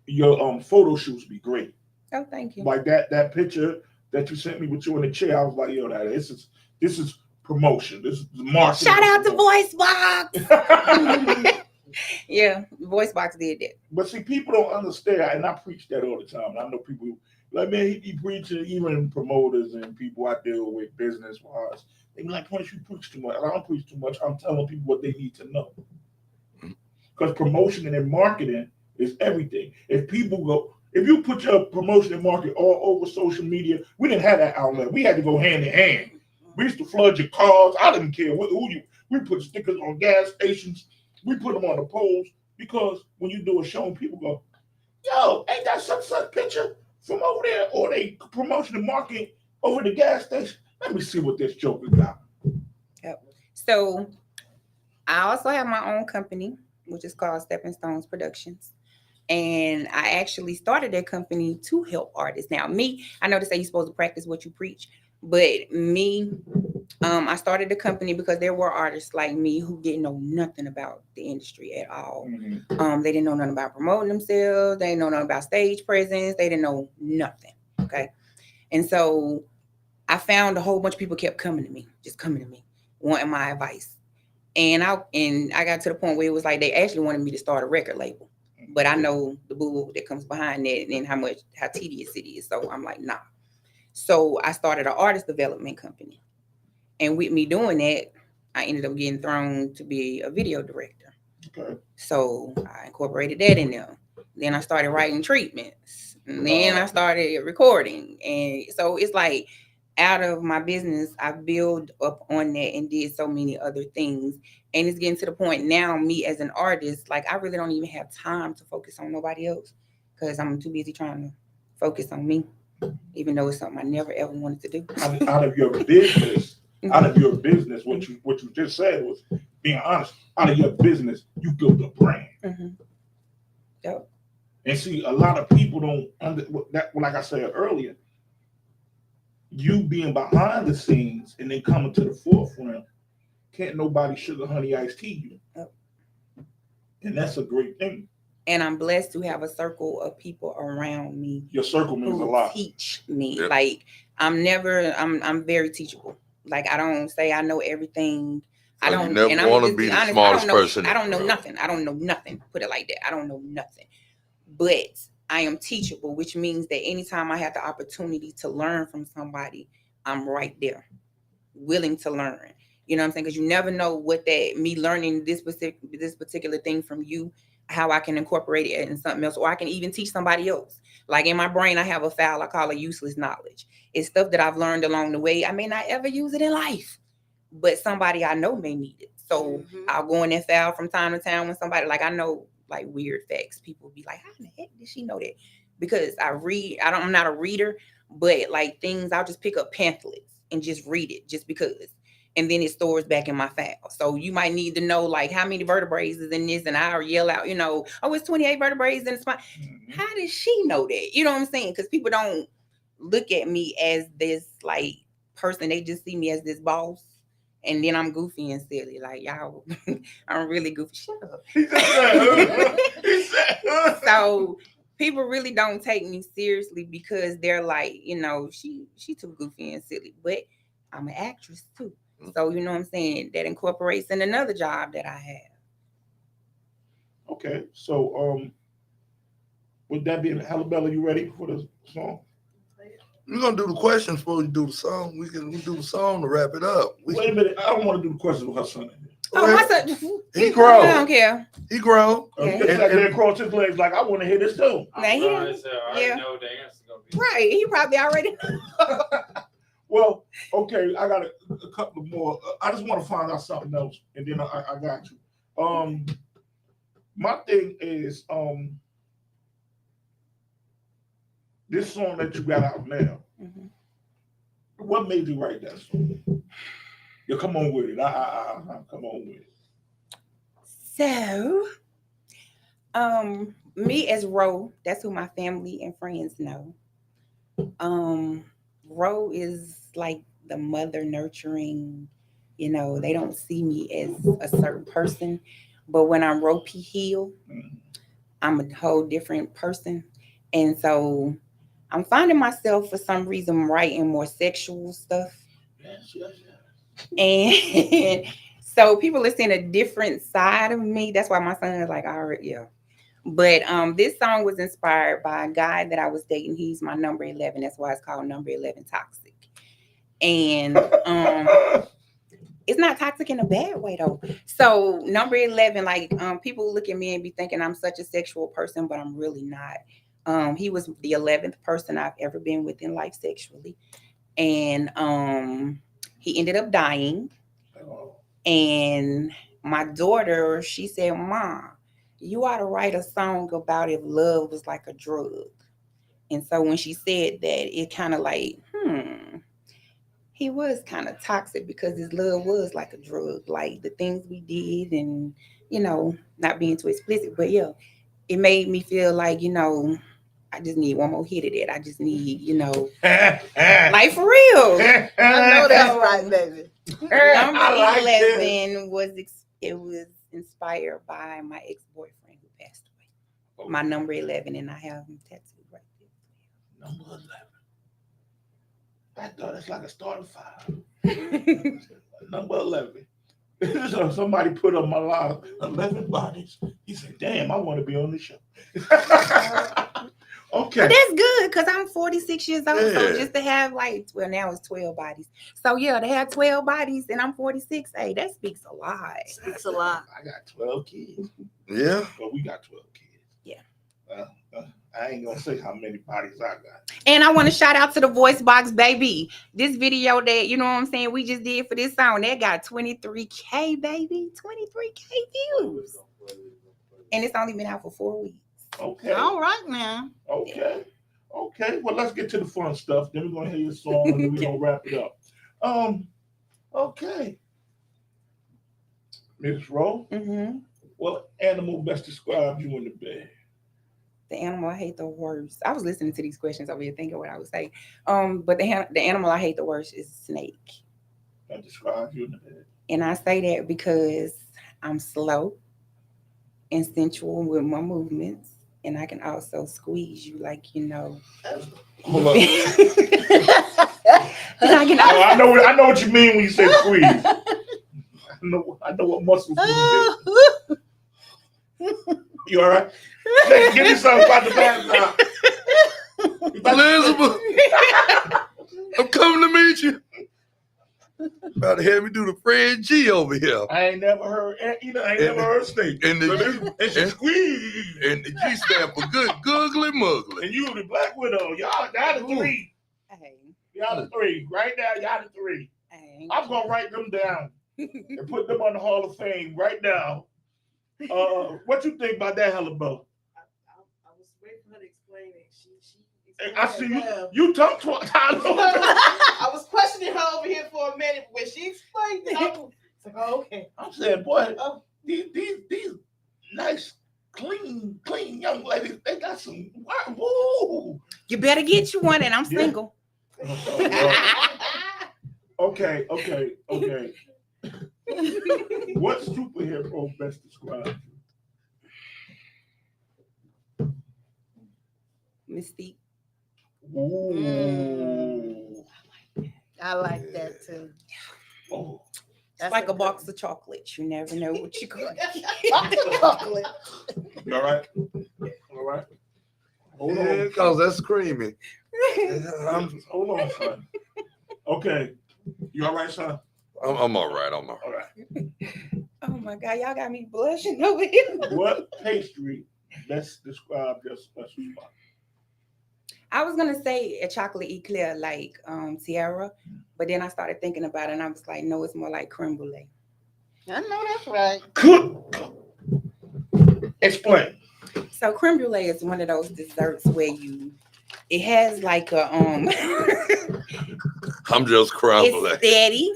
your photo shoots be great. Oh, thank you. Like that picture that you sent me with you in the chair, I was like, yo, this is promotion. This is marketing. Shout out to Voice Box. Yeah, Voice Box did that. But see, people don't understand, and I preach that all the time. And I know people like, man, he preaching, even promoters and people I deal with business wise. They be like, Prince, you preach too much. I don't preach too much. I'm telling people what they need to know. Because promotion and marketing is everything. If you put your promotion and marketing all over social media, we didn't have that outlet. We had to go hand in hand. We used to flood your cars. I didn't care we put stickers on gas stations. We put them on the poles, because when you do a show, people go, yo, ain't that such picture from over there? Or they promotion and marketing over the gas station. Let me see what this joke is about. Yep. So I also have my own company, which is called Stepping Stones Productions. And I actually started that company to help artists. Now, I know they say you're supposed to practice what you preach, but me, I started the company because there were artists like me who didn't know nothing about the industry at all. Mm-hmm. They didn't know nothing about promoting themselves. They didn't know nothing about stage presence. They didn't know nothing. Okay. And so I found a whole bunch of people kept coming to me, wanting my advice. And I got to the point where it was like they actually wanted me to start a record label. But I know the boo that comes behind that and how tedious it is. So I'm like, nah. So I started an artist development company. And with me doing that, I ended up getting thrown to be a video director. Okay. So I incorporated that in there. Then I started writing treatments. And then I started recording. And so it's like out of my business, I built up on that and did so many other things. And it's getting to the point now, me as an artist, like I really don't even have time to focus on nobody else, because I'm too busy trying to focus on me, even though it's something I never ever wanted to do. Out of your business, what you just said was being honest. Out of your business, you built a brand. Mm-hmm. Yep. And see, a lot of people don't that. Like I said earlier, you being behind the scenes and then coming to the forefront, can't nobody sugar honey iced tea you. Yep. And that's a great thing. And I'm blessed to have a circle of people around me. Your circle means a Who lot. teach me. Yep. Like I'm very teachable. Like I don't say I know everything. So I don't. you never and I'm want to just be the honest, smartest person. I don't know in the world. nothing. I don't know nothing. Put it like that. I don't know nothing. But I am teachable, which means that anytime I have the opportunity to learn from somebody, I'm right there, willing to learn. You know what I'm saying? Because you never know what me learning this particular thing from you how I can incorporate it in something else, or I can even teach somebody else. Like in my brain, I have a file I call it useless knowledge. It's stuff that I've learned along the way. I may not ever use it in life, but somebody I know may need it. So I'll go in that file from time to time when somebody, like I know like weird facts. People be like, how the heck did she know that? Because I'm not a reader, but like things, I'll just pick up pamphlets and just read it just because. And then it stores back in my file. So you might need to know like how many vertebrae is in this, and I'll yell out, oh, it's 28 vertebrae in the spine. How does she know that? You know what I'm saying? Because people don't look at me as this like person. They just see me as this boss. And then I'm goofy and silly. Like, y'all, I'm really goofy. Shut up. So people really don't take me seriously because they're like, she too goofy and silly. But I'm an actress too. So, you know what I'm saying? That incorporates in another job that I have. Okay. So, with that being, Halabella, you ready for the song? We're gonna do the questions before we do the song. We do the song to wrap it up. Wait a minute. I don't want to do the questions with her son in here. Oh, my son. He grown. I don't care. He grown. He just sat there and crossed his legs like, I want to hear this too. Now he, I know the answer's gonna be right. He probably already Well, okay, I got a couple more. I just want to find out something else, and then I got you. My thing is, this song that you got out now. Mhm. What made you write that song? Yeah, come on with it. Come on with it. So, me as Ro, that's who my family and friends know. Ro is like the mother nurturing, they don't see me as a certain person. But when I'm Ro P. Hill, I'm a whole different person. And so I'm finding myself for some reason writing more sexual stuff. Yes. And so people are seeing a different side of me. That's why my son is like, yeah. But this song was inspired by a guy that I was dating. He's my number 11. That's why it's called Number 11 Toxic. And it's not toxic in a bad way though. So number 11, like people look at me and be thinking I'm such a sexual person, but I'm really not. He was the 11th person I've ever been with in life sexually. And he ended up dying. And my daughter, she said, Mom, you ought to write a song about if love was like a drug. And so when she said that, it kind of like, he was kind of toxic because his love was like a drug, like the things we did and, not being too explicit. But yeah, it made me feel like, I just need one more hit of that. I just need, like for real. I know that's right, baby. Number 11 was inspired by my ex-boyfriend who passed away. My number 11, and I have him tattooed right there. Number 11. That's like a starting five. Number 11. So somebody put up my line, 11 bodies. He said, damn, I want to be on the show. Okay. But that's good because I'm 46 years old. Yeah. So just to have now it's 12 bodies. So yeah, to have 12 bodies and I'm 46, hey, that speaks a lot. It's a lot. I got 12 kids. Yeah. Well, we got 12 kids. Yeah. I ain't gonna say how many bodies I got. And I want to shout out to the Voice Box, baby. This video that, you know what I'm saying, we just did for this song, that got 23K, baby. 23K views. And it's only been out for 4 weeks. Okay. All right, now. Okay. Well, let's get to the fun stuff. Then we're gonna hear your song and then we're gonna wrap it up. Okay. Ms. Rowe, Mm-hmm. what animal best describes you in the bed? The animal I hate the worst. I was listening to these questions over here thinking what I would say. But the animal I hate the worst is snake. That describes you in the bed. And I say that because I'm slow and sensual with my movements. And I can also squeeze you like, Hold on. I I know what you mean when you say squeeze. I know what muscles you get. You all right? Hey, give me something about the bath. Elizabeth, I'm coming to meet you. About to have me do the Fred G over here. I ain't never heard. Never heard snake. And the And she squeeze. and the G stand for good googly muggly. And you the Black Widow. Y'all the three. Hey, Y'all the three. Right now, y'all the three. hey. I'm gonna write them down and put them on the Hall of Fame right now. What you think about that, Hella Bo? I was waiting for her to explain it. She I see you. well. You talk twice. I was questioning her over here for a minute. When she explained it, I was like, oh, okay. I'm saying, boy, Oh. these nice, clean young ladies, they got some. Woo! You better get you one, and I'm Yeah. single. Okay. What superhero best describes Mystique. you? Ooh. I like that too. Oh. It's like a box of chocolates. You never know what you're going to get. Chocolate. You all right? All right. Hold Yeah, on. cause that's creamy. Hold on, son. Okay. You all right, son? I'm all right. I'm all All right. right. Oh my God, y'all got me blushing over here. What pastry best describe your special spot? I was gonna say a chocolate eclair like Sierra, but then I started thinking about it and I was like, no, it's more like creme brulee. I know that's right. Explain. So creme brulee is one of those desserts where it has like a I'm just crumbling. it's steady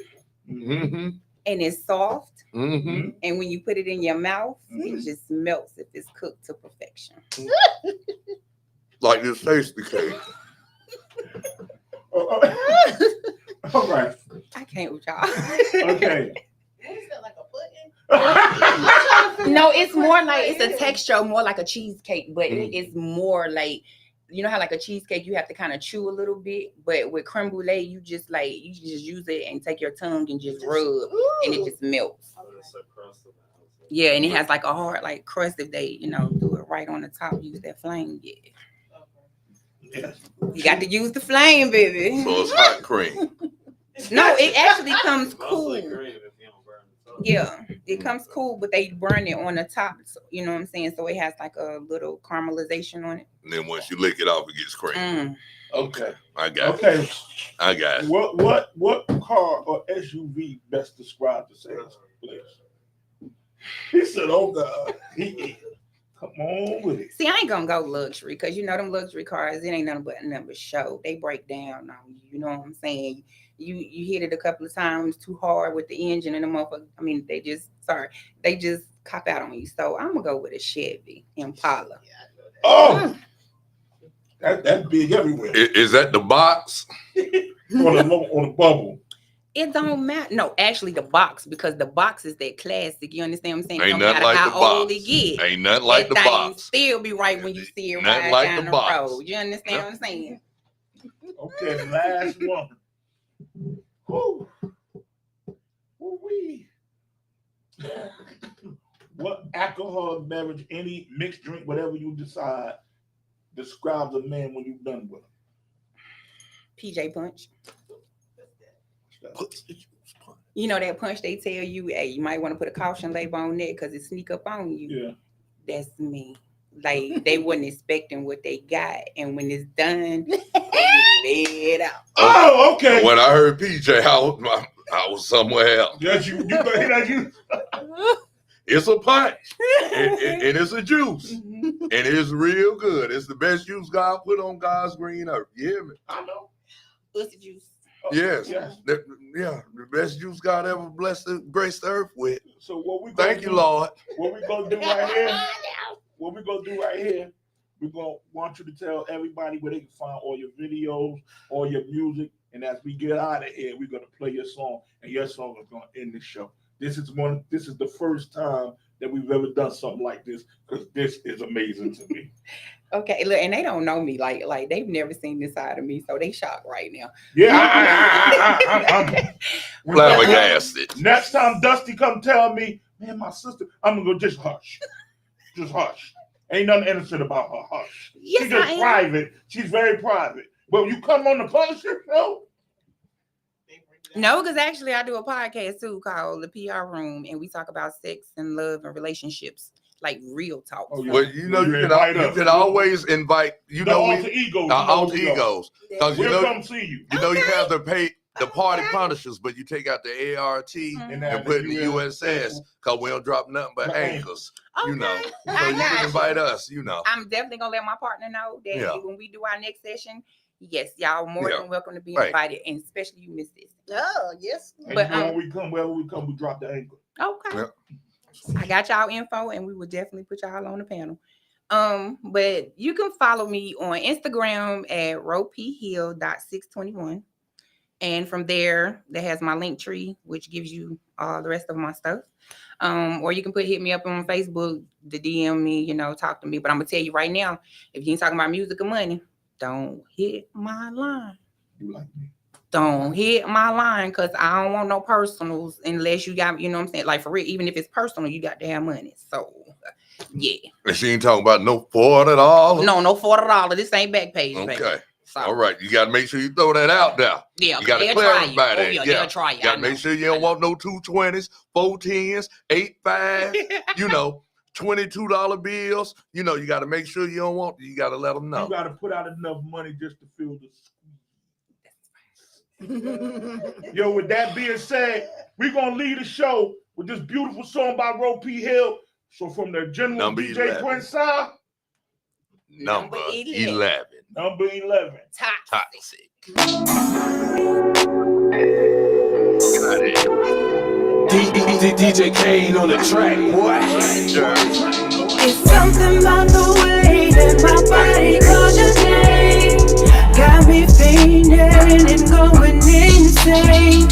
Mm-hmm. and it's soft, Mm-hmm. and when you put it in your mouth, Mhm. it just melts if it's cooked to perfection. Like this tasty cake. All right. I can't with y'all. Okay. What is that, like a pudding? No, it's more like it's a texture, more like a cheesecake, but Mm. it's more like, you know how like a cheesecake you have to kind of chew a little bit, but with creme brulee you just use it and take your tongue and just rub, and it just melts. It's a crust of the outside. Yeah, and it has like a hard like crust if they do it right on the top. Use that flame, yeah. Yes. You got to use the flame, baby. So it's hot cream. No, it actually comes Mostly cool. cream if you don't burn the top. Yeah, it comes cool, but they burn it on the top. So, you know what I'm saying? So it has like a little caramelization on it. And then once you lick it off, it gets cream. Mm. Okay. I got it. Okay. I got it. What car or SUV best describe the sales place? He said, "Oh God, come on with it." See, I ain't gonna go luxury because them luxury cars, it ain't nothing but a number show. They break down on you. You know what I'm saying? You hit it a couple of times too hard with the engine and the motherfucker. I mean, they just cop out on you. So I'm gonna go with a Chevy Impala. Oh, that's big everywhere Is that the box? on the bubble. It don't matter. No, actually the box, because the box is that classic. You understand what I'm saying? Ain't No nothing matter like how the box. old it get. Ain't nothing like the that thing box. still be right when you see it Nothing ride like down the the box. road. You understand what I'm saying? Okay, last one. Woo. Woo-wee. What alcohol beverage, any mixed drink, whatever you decide, describes a man when you're done with him? PJ Punch. You know that punch they tell you, hey, you might want to put a caution label on that because it sneak up on you. Yeah. That's me. Like they wasn't expecting what they got, and when it's done, they let it out. Oh, okay. When I heard PJ, I was somewhere else. Yes, you that you. It's a punch. And it's a juice. Mhm. And it's real good. It's the best juice God put on God's green earth. You hear me? I know. Pussy juice. Oh, Yes. Yes. Yeah, the best juice God ever blessed the grace the earth with. So what we Thank you, Lord. What we gonna do right here? What we gonna do right here? We're gonna want you to tell everybody where they can find all your videos, all your music, and as we get out of here, we're gonna play your song, and your song is gonna end the show. This is the first time that we've ever done something like this, because this is amazing to me. Okay, look, and they don't know me. Like they've never seen this side of me, so they shocked right now. Yeah, I'm Flabbergasted. Next time Dusty come tell me, man, my sister, I'm gonna go just hush. Just hush. Ain't nothing innocent about her. Hush. Yes, She's just I am. private. She's very private. But you come on the Punisher show, They bring No, because actually I do a podcast too called The PR Room, and we talk about sex and love and relationships, like real talk. Oh, yeah. Well, you know, You you invite can, you us. can always invite, you The know, alter egos. our alter egos. Because you We'll know, come see you. you have to pay the party punishers, but you take out the ART And and put in the USS because we don't drop nothing but anchors, you know. Okay. So I you got can you. invite us, you know. I'm definitely gonna let my partner know that Yeah. when we do our next session, yes, y'all more Yeah. than welcome to be Right. invited, and especially you, Miss this. Oh, yes. And But, you know, when we come, wherever we come, we drop the anchor. Okay. Yeah. I got y'all info, and we will definitely put y'all on the panel. But you can follow me on Instagram at rophill.621. And from there, that has my link tree, which gives you all the rest of my stuff. Or you can hit me up on Facebook, the DM me, you know, talk to me. But I'm gonna tell you right now, if you ain't talking about music or money, don't hit my line. You like me? Don't hit my line, because I don't want no personals unless you got, you know what I'm saying? Like for real, even if it's personal, you got to have money. So yeah. And she ain't talking about no $40. No $40. This ain't Backpage, baby. Okay. So, All right. You got to make sure you throw that out there. Yeah, You gotta they'll clarify try you. that. Oh, yeah, Yeah. they'll try you. You got to make sure you don't want no 220s, 410s, 85s, you know, $22 bills. You know, you got to make sure you don't want, you got to let them You know. got to put out enough money just to fill the squeeze. Yo, with that being said, we're going to leave the show with this beautiful song by Ro P. Hill. So from the general Number DJ 11. Prince side, Number 11. 11. number 11. Toxic. DJ Kane on the track, boy. It's something about the way that my body calls your name. Got me fainting and going insane.